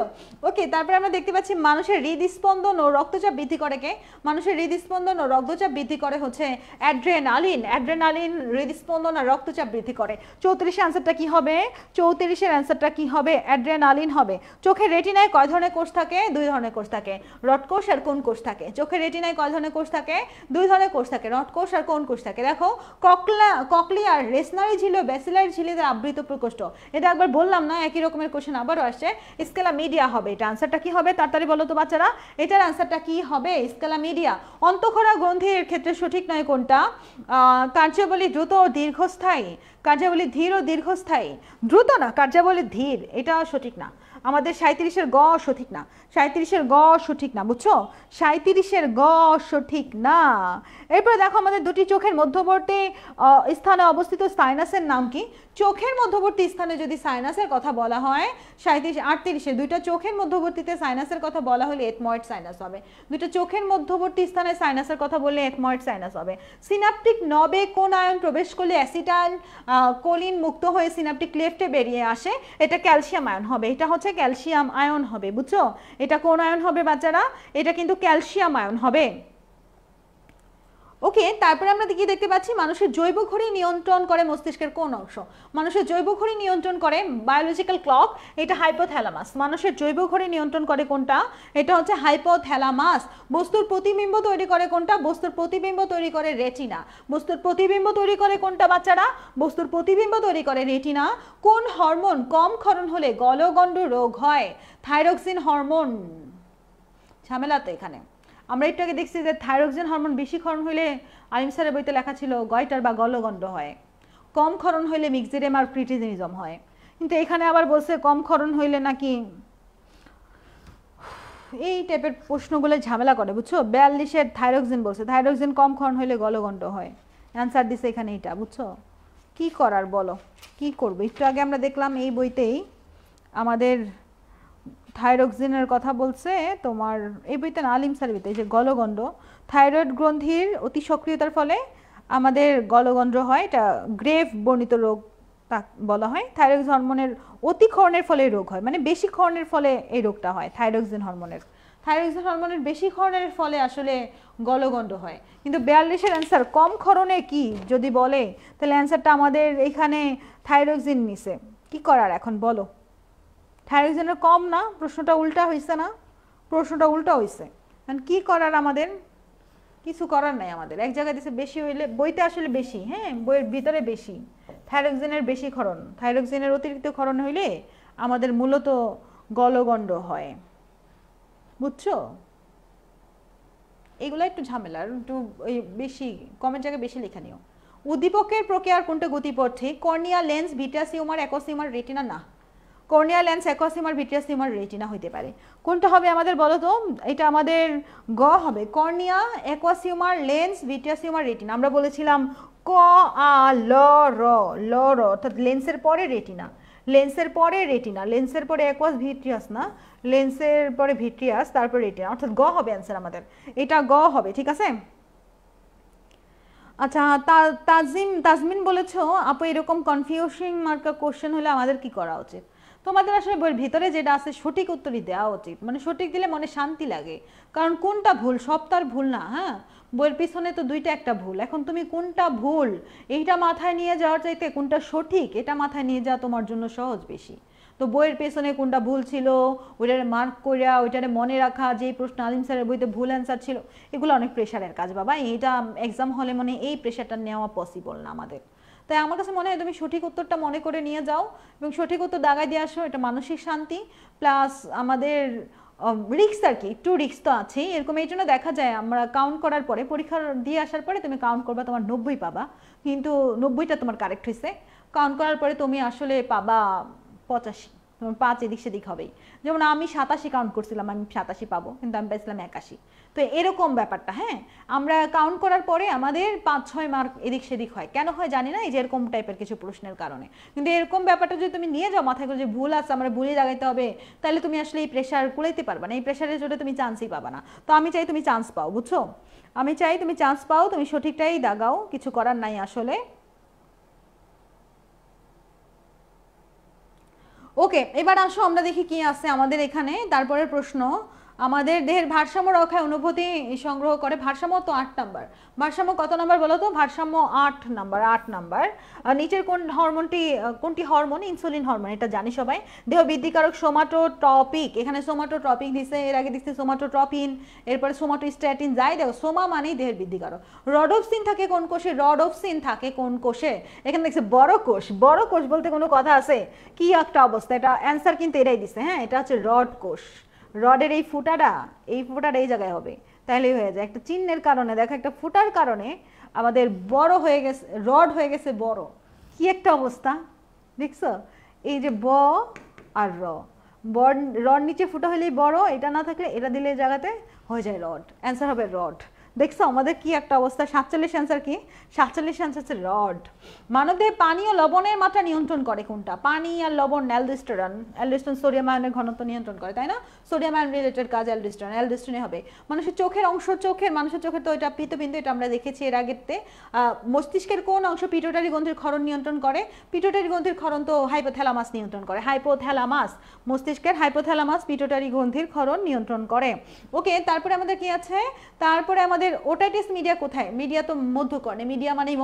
ওকে, তারপরে আমরা দেখতে পাচ্ছি মানুষের হৃদস্পন্দন ও রক্তচাপ বৃদ্ধি করে কে? মানুষের হৃদস্পন্দন ও রক্তচাপ বৃদ্ধি করে হচ্ছে অ্যাড্রেনালিন। অ্যাড্রেনালিন হৃদস্পন্দন আর রক্তচাপ বৃদ্ধি করে। 34 অ্যান্সারটা কি হবে? 34 অ্যান্সারটা কি হবে? অ্যাড্রেনালিন হবে। চোখের রেটিনায় কয় ধরনের কোষ থাকে? 2 ধরনের কোষ থাকে, রড কোষ আর কোন কোষ থাকে। চোখের রেটিনায় কয় ধরনের কোষ থাকে? 2 ধরনের কোষ থাকে, রড কোষ আর কোন কোষ থাকে। দেখো, ককলিয়ার রেসনারি ঝিলি ও ব্যাসিলারি ঝিলিতে আবৃত প্রকোষ্ঠ, এটা একবার বললাম না, একই রকমের কোশ্চেন আবারও আসছে। স্কেলামিডিয়া হবে, এটা আনসারটা কি হবে? তাড়াতাড়ি বলো তো বাচ্চারা, এটার আনসারটা কি হবে? স্কেলামিডিয়া। অন্তঃক্ষরা গ্রন্থির ক্ষেত্রে সঠিক নয় কোনটা? কার্যাবলী দ্রুত ও দীর্ঘস্থায়ী, কার্যাবলী ধীর ও দীর্ঘস্থায়ী। দ্রুত না, কার্যাবলী ধীর, এটা সঠিক না। আমাদের 37-এর গ সঠিক না, 37-এর গ সঠিক না, বুঝছো? 37-এর গ সঠিক না। এরপরে দেখো আমাদের দুটি চোখের মধ্যবর্তী স্থানে অবস্থিত সাইনাসের নাম কি? চোখের মধ্যবর্তী স্থানে যদি সাইনাসের কথা বলা হয় 37-38-এ, দুইটা চোখের মধ্যবর্তীতে সাইনাসের কথা বলা হলে এথময়েড সাইনাস হবে। দুইটা চোখের মধ্যবর্তী স্থানে সাইনাসের কথা বললে এথময়েড সাইনাস হবে। সিনাপটিক নবে কোন আয়ন প্রবেশ করলে অ্যাসিটাইল কোলিন মুক্ত হয়ে সিনাপটিক ক্লেফটে বেরিয়ে আসে? এটা ক্যালসিয়াম আয়ন হবে, এটা হচ্ছে ক্যালসিয়াম আয়ন হবে, বুঝছো? এটা কোন আয়ন হবে বাচ্চারা? এটা কিন্তু ক্যালসিয়াম আয়ন হবে। ওকে, তারপরে আমরা কি দেখতে পাচ্ছি? মানুষের জৈব ঘড়ি নিয়ন্ত্রণ করে মস্তিষ্কের কোন অংশ? মানুষের জৈব ঘড়ি নিয়ন্ত্রণ করে বায়োলজিক্যাল ক্লক, এটা হাইপোথ্যালামাস। মানুষের জৈব ঘড়ি নিয়ন্ত্রণ করে কোনটা? এটা হচ্ছে হাইপোথ্যালামাস। বস্তুর প্রতিবিম্ব তৈরি করে কোনটা? বস্তুর প্রতিবিম্ব তৈরি করে রেটিনা। বস্তুর প্রতিবিম্ব তৈরি করে কোনটা বাচ্চারা? বস্তুর প্রতিবিম্ব তৈরি করে রেটিনা। কোন হরমোন কম ক্ষরণ হলে গলগণ্ড রোগ হয়? Thyroxine hormone. ঝামেলা তো এখানে। আমরা একটু আগে দেখছি যে থাইরক্সিন হরমোন বেশি ক্ষরণ হইলে, আলিম স্যারের বইতে লেখা ছিল গয়টার বা গলগণ্ড হয়, কম ক্ষরণ হইলে মিক্সিডেম আর ক্রিটিজিনিজম হয়। কিন্তু এখানে আবার বলছে কম ক্ষরণ হইলে নাকি, এই টাইপের প্রশ্নগুলো ঝামেলা করে, বুঝছো? 42-এর থাইরক্সিন বলছে, থাইরক্সিন কম ক্ষরণ হইলে গলগণ্ড হয়, অ্যান্সার দিছে এখানে এটা, বুঝছো? কি করার বলো, কি করবো? একটু আগে আমরা দেখলাম এই বইতেই আমাদের থাইরক্সিনের কথা বলছে, তোমার এই বইতে না, আলিম স্যার বইতে, যে গলগণ্ড, থাইরয়েড গ্রন্থির অতি সক্রিয়তার ফলে আমাদের গলগণ্ড হয়, এটা গ্রেভ বর্ণিত রোগ তা বলা হয়। থাইরক্সিন হরমোনের অতি ক্ষরণের ফলে রোগ হয়, মানে বেশি ক্ষরণের ফলে এই রোগটা হয় থাইরক্সিন হরমোনের। থাইরক্সিন হরমোনের বেশি ক্ষরণের ফলে আসলে গলগণ্ড হয়। কিন্তু 42-এর অ্যান্সার কম ক্ষরণে কি যদি বলে, তাহলে অ্যান্সারটা আমাদের এখানে থাইরক্সিন নিছে। কি করার এখন বলো? থাইরক্সিনের কম না, প্রশ্নটা উল্টা হয়েছে না? প্রশ্নটা উল্টা হয়েছে, কারণ কি করার আমাদের? কিছু করার নাই আমাদের। এক জায়গায় দিছে বেশি হইলে, বইতে আসলে বেশি, হ্যাঁ বইয়ের ভিতরে বেশি, থাইরক্সিনের বেশি ক্ষরণ, থাইরক্সিনের অতিরিক্ত ক্ষরণ হইলে আমাদের মূলত গলগণ্ড হয়, বুঝছো? এগুলো একটু ঝামেলার, একটু ওই বেশি কমের জায়গায় বেশি লেখা নিও। উদ্দীপকের প্রক্রিয়ার কোনটা গতিপথ ঠিক? Cornea, lens, vitreous humour, aqueous humour, retina না। Cornea, lens, aqueous humour, vitreous humour, retina হইতে পারে। কোনটা হবে আমাদের বলো তো? এটা আমাদের গ হবে, cornea, aqueous tumour, lens, vitreous humour, retina. আমরা বলেছিলাম ক আ ল র, ল র, অর্থাৎ লেন্সের পরে রেটিনা, লেন্সের পরে রেটিনা, লেন্সের পরে অ্যাকোয়াস, ভিট্রিয়াস না, লেন্সের পরে ভিট্রিয়াস, তারপর রেটিনা, অর্থাৎ গ হবে অ্যান্সার আমাদের, এটা গ হবে, ঠিক আছে? আচ্ছা, তাজমিন বলেছো আপু এরকম কনফিউশিং মার্কা কোশ্চেন হলে আমাদের কি করা উচিত? তোমাদের আসলে বইয়ের ভিতরে যেটা আছে সঠিক উত্তরই দেওয়া উচিত, মানে সঠিক দিলে মনে শান্তি লাগে, কারণ কোনটা ভুল সব তো আর ভুল না, হ্যাঁ বইয়ের পিছনে তো দুইটা একটা ভুল, এখন তুমি কোনটা ভুল এইটা মাথায় নিয়ে যাওয়ার চাইতে কোনটা সঠিক এটা মাথায় নিয়ে যাওয়া তোমার জন্য সহজ বেশি। তো বইয়ের পেছনে কোনটা ভুল ছিল ওইটারে মার্ক করিয়া ওইটারে মনে রাখা, যেই প্রশ্ন আলিম স্যারের বইতে ভুল অ্যান্সার ছিল, এগুলো অনেক প্রেশারের কাজ বাবা, এইটা এক্সাম হলে মানে এই প্রেশারটা নেওয়া পসিবল না আমাদের। তাই আমার কাছে মনে হয় তুমি সঠিক উত্তরটা মনে করে নিয়ে যাও এবং সঠিক উত্তর দাগায় দিয়ে আসো, এটা মানসিক শান্তি প্লাস আমাদের রিস্ক আর কি, একটু রিস্ক তো আছেই এরকম। এই জন্য দেখা যায় আমরা কাউন্ট করার পরে, পরীক্ষা দিয়ে আসার পরে তুমি কাউন্ট করবা, তোমার 90 পাবা, কিন্তু 90টা তোমার কারেক্ট হয়েছে, কাউন্ট করার পরে তুমি আসলে পাবা 85, তোমার 5 এদিক সেদিক হবেই। যেমন আমি 87 কাউন্ট করছিলাম, আমি 87 পাবো, কিন্তু আমি পাইছিলাম 81। তো এরকম ব্যাপারটা, হ্যাঁ আমরা কাউন্ট করার পরে আমাদের 5-6 মার্ক এদিক সেদিক হয়, কেন হয় জানি না, এই যে এরকম টাইপের কিছু প্রশ্নের কারণে। কিন্তু এরকম ব্যাপারটা যদি তুমি নিয়ে যাও মাথায় করে যে ভুল আছে, আমরা ভুলে লাগাইতে হবে, তাহলে তুমি আসলে এই প্রেশার কুলাইতে পারবা না, এই প্রেশারের জন্য তুমি চান্সই পাবা না। তো আমি চাই তুমি চান্স পাও, বুঝছো, আমি চাই তুমি চান্স পাও, তুমি সঠিকটাই দাগাও, কিছু করার নাই আসলে। ওকে, এবার আসো আমরা দেখি কি আছে আমাদের এখানে। তারপরের প্রশ্ন, আমাদের দেহের ভারসাম্য রক্ষায় অনুভূতি সংগ্রহ করে, ভারসাম্য তো 8 নাম্বার, ভারসাম্য কত নাম্বার বলো তো, ভারসাম্য 8 নাম্বার, 8 নাম্বার। নিচের কোনটি হরমোন, ইনসুলিন হরমোন, এটা জানি সবাই। দেহ বৃদ্ধিকারক সোমাটোট্রপিক, এখানে সোমাটোট্রপিক দিছে, এর আগে দিচ্ছে সোমাটোট্রপিন, এরপরে সোমাটোস্ট্যাটিন, যাই দেখো সোমা মানেই দেহের বৃদ্ধিকারক। রডোপসিন থাকে কোন কোষে, রডোপসিন থাকে কোন কোষে, এখানে দেখছে বড় কোষ, বড় কোষ বলতে কোনো কথা আছে, কি একটা অবস্থা, এটা অ্যান্সার কিন্তু এটাই দিছে, হ্যাঁ এটা হচ্ছে রড কোষ। রডের এই ফুটাটা এই জায়গায় হবে, তাহলেই হয়ে যায়, একটা চিহ্নের কারণে দেখো, একটা ফুটার কারণে আমাদের বড় হয়ে গেছে, রড হয়ে গেছে বড়, কি একটা অবস্থা দেখছো, এই যে ব আর র, রড নিচে ফুটা হলেই বড়, এটা না থাকলে এটা দিলে এই জায়গাতে হয়ে যায় রড, অ্যান্সার হবে রড। দেখছো আমাদের কি একটা অবস্থা, 47 অ্যান্সার কি, 47 অ্যান্সার হচ্ছে রড। মানবদেহে পানি ও লবণের মাত্রা নিয়ন্ত্রণ করে কোনটা, পানি আর লবণ, অ্যালডোস্টেরন, অ্যালডোস্টেরন সোডিয়াম আয়নের ঘনত্ব নিয়ন্ত্রণ করে, তাই না, সোডিয়াম আয়ন রিলেটেড কাজ অ্যালডোস্টেরন, অ্যালডোস্টেরনে হবে। মানুষের চোখের অংশ, মানুষের চোখের তো এটা পীতবিন্দু, এটা আমরা দেখেছি এর আগেতে। মস্তিষ্কের কোন অংশ পিটুইটারি গ্রন্থির ক্ষরণ নিয়ন্ত্রণ করে, পিটুইটারি গ্রন্থির ক্ষরণ তো হাইপোথ্যালামাস নিয়ন্ত্রণ করে, হাইপোথ্যালামাস, মস্তিষ্কের হাইপোথ্যালামাস পিটুইটারি গ্রন্থির ক্ষরণ নিয়ন্ত্রণ করে। ওকে, তারপরে আমাদের কি আছে, তারপরে আমাদের ওটাইটিস মিডিয়া কোথায়, মিডিয়া তো মধ্যকর্ণে, মিডিয়া মানেই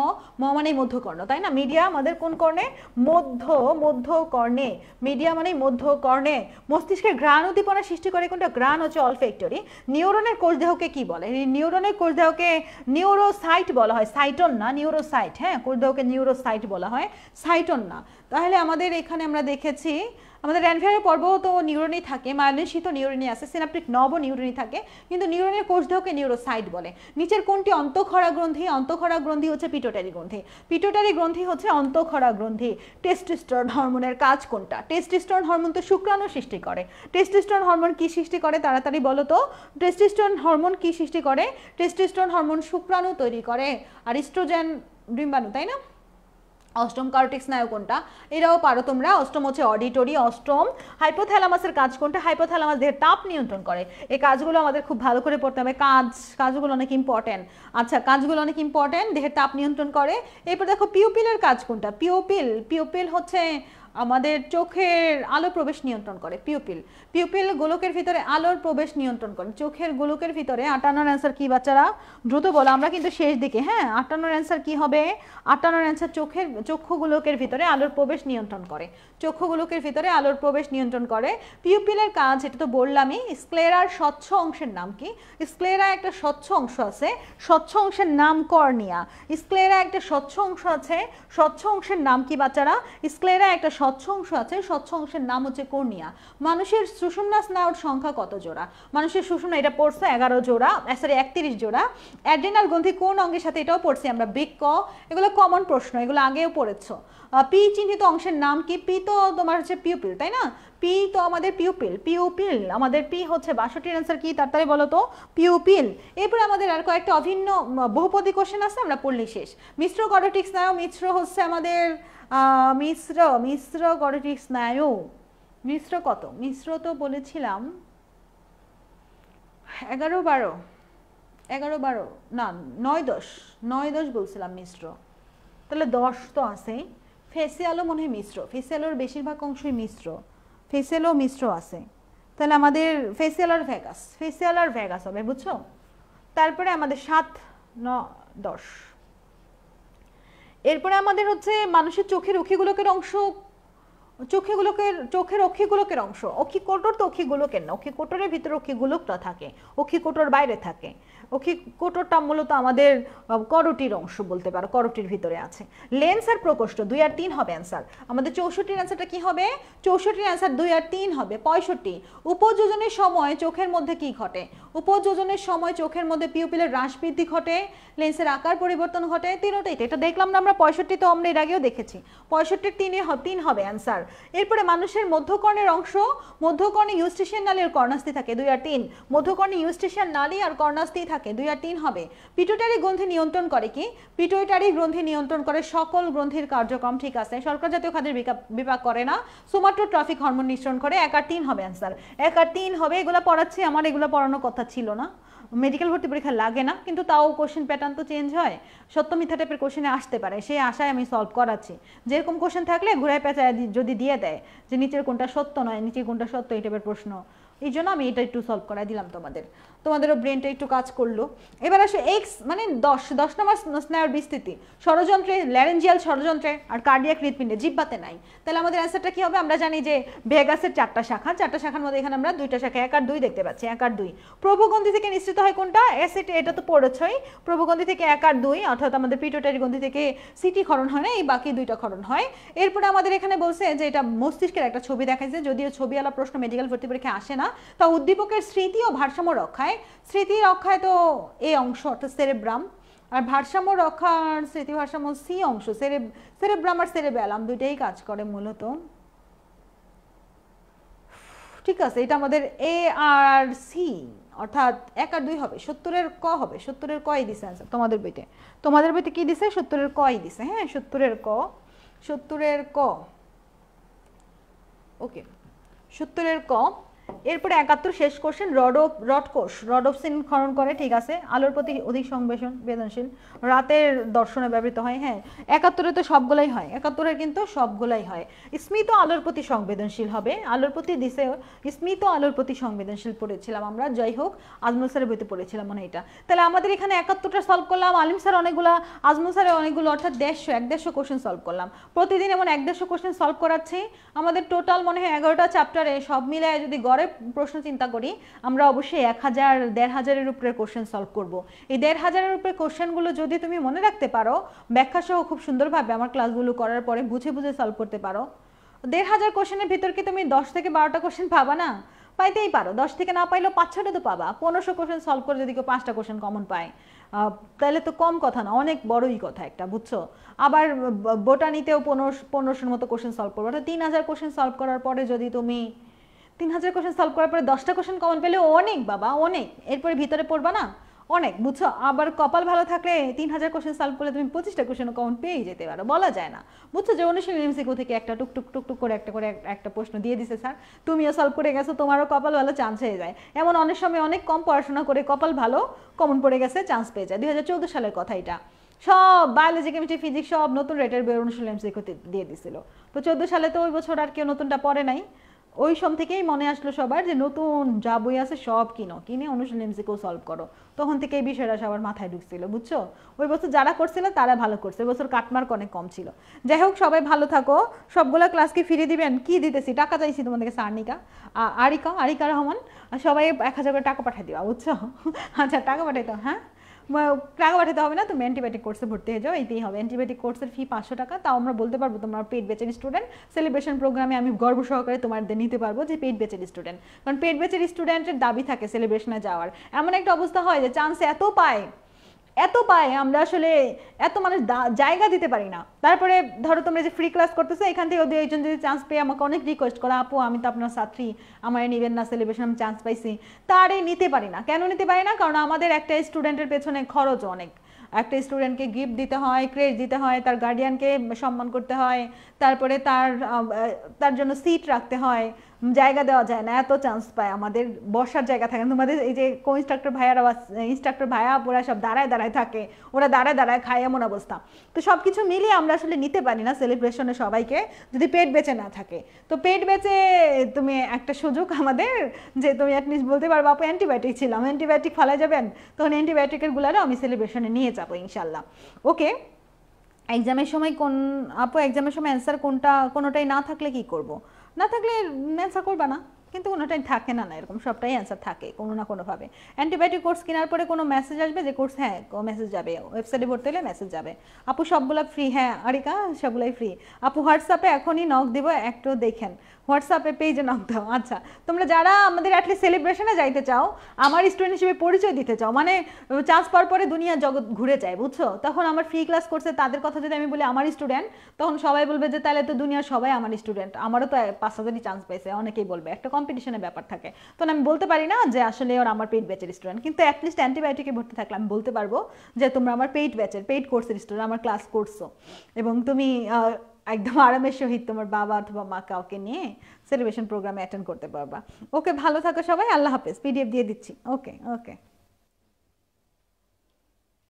মানেই মধ্যকর্ণ, তাই না, মিডিয়া আমাদের কোন কর্ণে, মধ্যকর্ণে, মিডিয়া মানেই মধ্যকর্ণে। মস্তিষ্কের ঘ্রাণ উদ্দীপনা সৃষ্টি করে কোনটা, ঘ্রাণ হচ্ছে অলফ্যাক্টরি। নিউরনের কোষদেহকে কি বলে, নিউরনের কোষদেহকে নিউরোসাইট বলা হয়, সাইটন না, নিউরোসাইট, হ্যাঁ কোষদেহকে নিউরোসাইট বলা হয়, সাইটন না। তাহলে আমাদের এখানে আমরা দেখেছি আমাদের র্যানভিয়ারের পর্ব তো নিউরনই থাকে, মায়োলিন শীত নিউরনই আছে, সিনাপটিক নবও নিউরনই থাকে, কিন্তু নিউরনের কোষদেহকে নিউরোসাইট বলে। নিচের কোনটি অন্তঃক্ষরা গ্রন্থি, অন্তঃক্ষরা গ্রন্থি হচ্ছে পিটুইটারি গ্রন্থি, পিটুইটারি গ্রন্থি হচ্ছে অন্তঃক্ষরা গ্রন্থি। টেস্টোস্টেরন হরমোনের কাজ কোনটা, টেস্টোস্টেরন হরমোন তো শুক্রাণু সৃষ্টি করে, টেস্টোস্টেরন হরমোন কি সৃষ্টি করে তাড়াতাড়ি বলো তো, টেস্টোস্টেরন হরমোন কি সৃষ্টি করে, টেস্টোস্টেরন হরমোন শুক্রাণু তৈরি করে, আর ইস্ট্রোজেন ডিম্বাণু, তাই না। অষ্টম কার্টিক স্নায়ু কোনটা, এরাও পারো তোমরা, অষ্টম হচ্ছে অডিটরি, অষ্টম। হাইপোথ্যালামাসের কাজ কোনটা, হাইপোথ্যালামাস দেহের তাপ নিয়ন্ত্রণ করে, এই কাজগুলো আমাদের খুব ভালো করে পড়তে হবে, কাজগুলো অনেক ইম্পর্টেন্ট। আচ্ছা, কাজগুলো অনেক ইম্পর্টেন্ট, দেহের তাপ নিয়ন্ত্রণ করে। এরপর দেখো পিউপিলের কাজ কোনটা, পিউপিল হচ্ছে আমাদের চোখের আলো প্রবেশ নিয়ন্ত্রণ করে, পিউপিল গোলকের ভিতরে আলোর প্রবেশ নিয়ন্ত্রণ করে, চোখের গোলকের ভিতরে। 58 অ্যান্সার কি বাচ্চারা, দ্রুত বলো, আমরা কিন্তু শেষ দিকে, হ্যাঁ 58 অ্যান্সার কি হবে, 58 অ্যান্সার চক্ষু গোলকের ভিতরে আলোর প্রবেশ নিয়ন্ত্রণ করে, চক্ষু গোলকের ভিতরে আলোর প্রবেশ নিয়ন্ত্রণ করে। পিউপিলের কাজ এটা তো বললামই। স্ক্লেরার স্বচ্ছ অংশের নাম কি, স্ক্লেরা একটা স্বচ্ছ অংশ আছে, স্বচ্ছ অংশের নাম কর্নিয়া, স্ক্লেরা একটা স্বচ্ছ অংশ আছে, স্বচ্ছ অংশের নাম কি বাচ্চারা, স্ক্লেরা একটা স্বচ্ছ অংশ আছে, স্বচ্ছ অংশের নাম হচ্ছে কর্নিয়া। মানুষের সুষুম্না স্নায়ুর সংখ্যা কত জোড়া, মানুষের সুষুম্না এটা পড়ছে 11 জোড়া, সরি 31 জোড়া। অ্যাড্রিনাল গ্রন্থি কোন অঙ্গের সাথে, এটাও পড়ছি আমরা, বৃক্ক, এগুলো কমন প্রশ্ন, এগুলো আগেও পড়েছো। পি চিহ্নিত অংশের নাম কি, পি তো তোমার হচ্ছে পিউপিল, তাই না, পি তো আমাদের পিউপিল আমাদের পি হচ্ছে 62 অ্যান্সার কি তাড়াতাড়ি বলো তো, পিউপিল। এরপরে আমাদের আর কয়েকটা অভিন্ন বহুপদী কোশ্চেন আছে, আমরা পড়লেই শেষ। মিশ্র কর্টিক স্নায়ু, মিশ্র হচ্ছে আমাদের মিশ্র কর্টিক স্নায়ু, মিশ্র কত, মিশ্র তো বলেছিলাম 11-12 না 9-10 বলছিলাম মিশ্র, তাহলে 10 তো আছে। ফেসিয়ালও মনে হয় মিশ্র, ফেসিয়ালোর বেশিরভাগ অংশই মিশ্র, ফেসিয়ালও মিশ্র আছে, তাহলে আমাদের ফেসিয়াল আর ভ্যাগাস হবে, বুঝছো। তারপরে আমাদের 7-9-10, এরপরে আমাদের হচ্ছে মানুষের চোখের অক্ষিগোলকের অংশ চোখের অক্ষিগোলকের অংশ, অক্ষিকোটর তো অক্ষিগোলকের না, অক্ষিকোটরের ভিতরে অক্ষিগোলকটা থাকে, অক্ষিকোটর বাইরে থাকে। অক্ষিকোটরটা মূলত আমাদের করটির অংশ বলতে পারো, করটির ভিতরে আছে। লেন্স আর প্রকোষ্ঠ 2 আর 3 হবে অ্যান্সার। আমাদের 64 অ্যান্সারটা কি হবে? 64 অ্যান্সার 2 আর 3 হবে। 65 উপযোজনের সময় চোখের মধ্যে কি ঘটে? উপযোজনের সময় চোখের মধ্যে পিউপিলের হ্রাস বৃদ্ধি ঘটে, লেন্সের আকার পরিবর্তন ঘটে, তিনটাই। এটা দেখলাম না আমরা? 65 তো আমরা এর আগেও দেখেছি। 65 3 হবে অ্যান্সার। এরপরে মানুষের মধ্যকর্ণের অংশ, মধ্যকর্ণে ইউস্টেশিয়ান নালী আর কর্ণাস্থি থাকে 2 আর 3। মধ্যকর্ণে ইউস্টেশিয়ান নালী আর কর্ণাস্থি থাকে 2 আর 3 হবে। পিটুইটারি গ্রন্থি নিয়ন্ত্রণ করে কি? পিটুইটারি গ্রন্থি নিয়ন্ত্রণ করে সকল গ্রন্থির কার্যক্রম, ঠিক আছে। শর্করা জাতীয় খাদ্যের বিপাক করে না, সোমাটোট্রফিক হরমোন নিঃসরণ করে। 1 আর 3 হবে অ্যান্সার। 1 আর 3 হবে। এগুলো পড়াচ্ছি, আমার এগুলো পড়ানোর কথা ছিল না, মেডিকেল ভর্তি পরীক্ষা লাগে না, কিন্তু তাও কোশ্চেন প্যাটার্ন তো চেঞ্জ হয়, সত্য মিথ্যা টাইপের কোশ্চেনে আসতে পারে, সেই আশায় আমি সলভ করাচ্ছি। যেরকম কোশ্চেন থাকলে ঘুরায় পেঁচায় যদি দিয়ে দেয় যে নিচের কোনটা সত্য নয়, নিচের কোনটা সত্য, এই টাইপের প্রশ্ন, এই জন্য আমি এটা একটু সলভ করাই দিলাম তোমাদেরও ব্রেনটা একটু কাজ করলো। এবার আসে এক্স মানে 10 নম্বর স্নায়ুর বিস্তৃতি ষড়যন্ত্রে, ল্যারেঞ্জিয়াল ষড়যন্ত্রে আর কার্ডিয়াক হৃৎপিণ্ডে, জিহ্বাতে নাই। তাহলে আমাদের অ্যান্সারটা কি হবে? আমরা জানি যে ভেগাসের 4টা শাখার মধ্যে এখানে আমরা 2টা শাখা 1 আর 2 দেখতে পাচ্ছি। 1 আর 2 প্রভুগ্রন্থি থেকে নিঃসৃত হয় কোনটা? অ্যাসিড। এটা তো পড়েছই, প্রভুগ্রন্থি থেকে 1 আর 2, অর্থাৎ আমাদের পিটুইটারি গ্রন্থি থেকে সিটি ক্ষরণ হয় না, এই বাকি 2টা ক্ষরণ হয়। এরপরে আমাদের এখানে বলছে যে এটা মস্তিষ্কের একটা ছবি দেখাইছে, যদিও ছবিওয়ালা প্রশ্ন মেডিকেল ভর্তি পরীক্ষায় আসে না, তা উদ্দীপকের স্মৃতি ও ভারসাম্য রক্ষায়, স্মৃতি রক্ষায় তো এই অংশ অর্থাৎ সেরেব্রাম, আর ভারসাম্য রক্ষার স্মৃতি ভারসাম্য সি অংশ, সেরেব্রাম আর সেরেবেলাম দুইটাই কাজ করে মূলত, ঠিক আছে। এটা আমাদের এ আর সি, অর্থাৎ 1 আর 2 হবে। 70-এর ক হবে, 70-এর কই দিছে অ্যান্সার তোমাদের বইতে কি দিছে? 70-এর কই দিছে। হ্যাঁ, 70-এর ক, ওকে, 70-এর ক। এরপরে 71 শেষ কোশ্চেন, রডোপসিন ক্ষরণ করে, ঠিক আছে। আলোর প্রতি অধিক সংবেদনশীল, রাতের দর্শনে ব্যবহৃত হয়। হ্যাঁ, 71-এ তো সবগুলাই হয়, 71-এর কিন্তু সবগুলাই হয়। স্মিত আলোর প্রতি সংবেদনশীল হবে, আলোর প্রতি দিছে, স্মিত আলোর প্রতি সংবেদনশীল পড়েছিলাম আমরা, যাই হোক আজমল স্যারের বইতে পড়েছিলাম মনে এটা। তাহলে আমাদের এখানে 71টা সলভ করলাম, আলিম স্যার অনেকগুলা, আজমল স্যারের অনেকগুলো, অর্থাৎ 150 কোশ্চেন সলভ করলাম। প্রতিদিন এমন 150 কোশ্চেন সলভ করাচ্ছি। আমাদের টোটাল মনে হয় 11টা চ্যাপ্টারে সব মিলায় যদি গড়ে প্রশ্ন চিন্তা করি, আমরা অবশ্যই 1000-1500-এর উপরে কোশ্চেন সলভ করব। এই 1500-এর উপরে কোশ্চেনগুলো যদি তুমি মনে রাখতে পারো, ব্যাখ্যা সহ খুব সুন্দরভাবে আমার ক্লাসগুলো করার পরে বুঝে সলভ করতে পারো, 1500 কোশ্চেনের ভিতর কি তুমি 10 থেকে 12টা কোশ্চেন পাবা না? পাইতেই পারো। 10 থেকে না পাইলেও 5-6টা তো পাবা। 1500 কোশ্চেন সলভ করে যদি কেউ 5টা কোশ্চেন কমন পায়, তাহলে তো কম কথা না, অনেক বড়ই কথা একটা, বুঝছো। আবার বোটানিতেও 1500-এর মতো কোশ্চেন সলভ করবো, অর্থাৎ 3000 কোশ্চেন সলভ করার পরে যদি তুমি 3000 কোশ্চেন সলভ করার পরে 10টা কোশ্চেন কমন পেলে অনেক বাবা, অনেক। এরপরে ভিতরে পড়বা না, অনেক, বুঝছো। আবার কপাল ভালো থাকলে 3000 কোশ্চেন সলভ করলে তুমি 25টা কোশ্চেন কমন পেয়েই যেতে পারো, বলা যায় না, বুঝছো। যে অনুশীলনী এমসিকিউ থেকে একটা টুকটুক করে একটা প্রশ্ন দিয়ে দিছে স্যার, তুমিও সলভ করে গেছো, তোমারও কপাল ভালো, চান্স হয়ে যায়। এমন অনেক সময় অনেক কম পড়াশোনা করে কপাল ভালো, কমন পড়ে গেছে, চান্স পেয়ে যায়। 2014 সালের কথা এটা। সব বায়োলজি, কেমিস্ট্রি, ফিজিক্স সব নতুন রেটের অনুশীলনী এমসিকিউ দিয়ে দিছিল। তো 14 সালে তো ওই বছর আর কেউ নতুনটা পড়ে নাই, ওই সব থেকেই মনে আসলো সবার যে নতুন যা বই আছে সব কিনে অনুশীলনী এমসিকিউ সলভ করো। তখন থেকে এই বিষয়টা সবার মাথায় ঢুকছিল, বুঝছো। ওই বছর যারা করছিল তারা ভালো করছে, ওই বছর কাটমার্ক অনেক কম ছিল। যাই হোক, সবাই ভালো থাকো। সবগুলো ক্লাসকে ফিরিয়ে দিবেন, কি দিতেছি? টাকা চাইছি তোমাদেরকে, সার্নিকা আরিকা রহমান, সবাই 1000 করে টাকা পাঠিয়ে দিবা, বুঝছো। আচ্ছা, টাকা পাঠাইতো, হ্যাঁ টাকা পাঠাতে হবে না, তুমি অ্যান্টিবায়োটিক কোর্সে ভর্তি হয়ে যাও, এইতেই হবে। অ্যান্টিবায়োটিক কোর্সের ফি 500 টাকা, তাও আমরা বলতে পারবো তোমার পেইড ব্যাচের স্টুডেন্ট। সেলিব্রেশন প্রোগ্রামে আমি গর্ব সহকারে তোমাদের নিতে পারবো যে পেইড ব্যাচের স্টুডেন্ট, কারণ পেইড ব্যাচের স্টুডেন্টের দাবি থাকে সেলিব্রেশনে যাওয়ার। এমন একটা অবস্থা হয় যে চান্স এত পায় আমরা আসলে এত মানুষ জায়গা দিতে পারি না। তারপরে ধরো তোমরা যে ফ্রি ক্লাস করতেছো, এখান থেকে ওদের একজন যদি চান্স পেয়ে আমাকে অনেক রিকোয়েস্ট করা, আপু আমি তো আপনার ছাত্রী, আমার নিবেন না সেলিব্রেশন, আমি চান্স পাইছি, তারে নিতে পারি না। কেন নিতে পারি না? কারণ আমাদের একটা স্টুডেন্টের পেছনে খরচ অনেক। একটা স্টুডেন্টকে গিফট দিতে হয়, ক্রেডিট দিতে হয়, তার গার্ডিয়ানকে সম্মান করতে হয়, তারপরে তার জন্য সিট রাখতে হয়, জায়গা দেওয়া যায় না, এত চান্স পায়, আমাদের বসার জায়গা থাকে না। তোমাদের এই যে কো ইনস্ট্রাক্টর ভাইয়া ওরা সব দাঁড়ায় থাকে, ওরা দাঁড়ায় খায়, এমন অবস্থা। তো সব কিছু মিলিয়ে আমরা আসলে নিতে পারি না সেলিব্রেশনে সবাইকে, যদি পেট বেঁচে না থাকে। তো পেট বেঁচে তুমি একটা সুযোগ আমাদের, যে তুমি অ্যাটলিস্ট বলতে পারবো আপু অ্যান্টিবায়োটিক ছিলাম, অ্যান্টিবায়োটিক ফেলা যাবেন, তখন অ্যান্টিবায়োটিকের গুলারও আমি সেলিব্রেশনে নিয়ে যাবো ইনশাল্লাহ। ওকে, এক্সামের সময় কোন আপু এক্সামের সময় অ্যান্সার কোনোটাই না থাকলে কি করব? না থাকলে অ্যান্সার করবা না, কিন্তু কোনোটাই থাকে না, না এরকম সবটাই অ্যান্সার থাকে কোনো না কোনোভাবে। অ্যান্টিবায়োটিক কোর্স কেনার পরে কোনো মেসেজ আসবে যে কোর্স, হ্যাঁ মেসেজ যাবে, ওয়েবসাইটে ভর্তি হলে মেসেজ যাবে। আপু সবগুলো ফ্রি, হ্যাঁ আরিকা সবগুলাই ফ্রি। আপু হোয়াটসঅ্যাপে এখনই নক দিব, একটু দেখেন হোয়াটসঅ্যাপে পেজে নক দাও। আচ্ছা, তোমরা যারা আমাদের অ্যাটলিস্ট সেলিব্রেশনে যাইতে চাও, আমার স্টুডেন্ট হিসেবে পরিচয় দিতে চাও, মানে চান্স পাওয়ার পরে দুনিয়া জগৎ ঘুরে যায় বুঝছো, তখন আমার ফ্রি ক্লাস করছে তাদের কথা যদি আমি বলি আমার স্টুডেন্ট, তখন সবাই বলবে যে তাহলে তো দুনিয়ার সবাই আমার স্টুডেন্ট, আমারও তো 5,000ই চান্স পাইছে, অনেকেই বলবে, একটা কম্পিটিশনের ব্যাপার থাকে। তখন আমি বলতে পারি না যে আসলে ওরা আমার পেইড ব্যাচের স্টুডেন্ট, কিন্তু অ্যাটলিস্ট অ্যান্টিবায়োটিকে ভর্তি থাকলে আমি বলতে পারবো যে তোমরা আমার পেইড ব্যাচের, পেইড কোর্সের স্টুডেন্ট, আমার ক্লাস করছো, এবং তুমি একদম আরামের সহিত তোমার বাবা অথবা মা কাউকে নিয়ে সেলিব্রেশন প্রোগ্রামে অ্যাটেন্ড করতে পারবা। ওকে, ভালো থাকো সবাই, আল্লাহ হাফেজ। পিডিএফ দিয়ে দিচ্ছি। ওকে ওকে।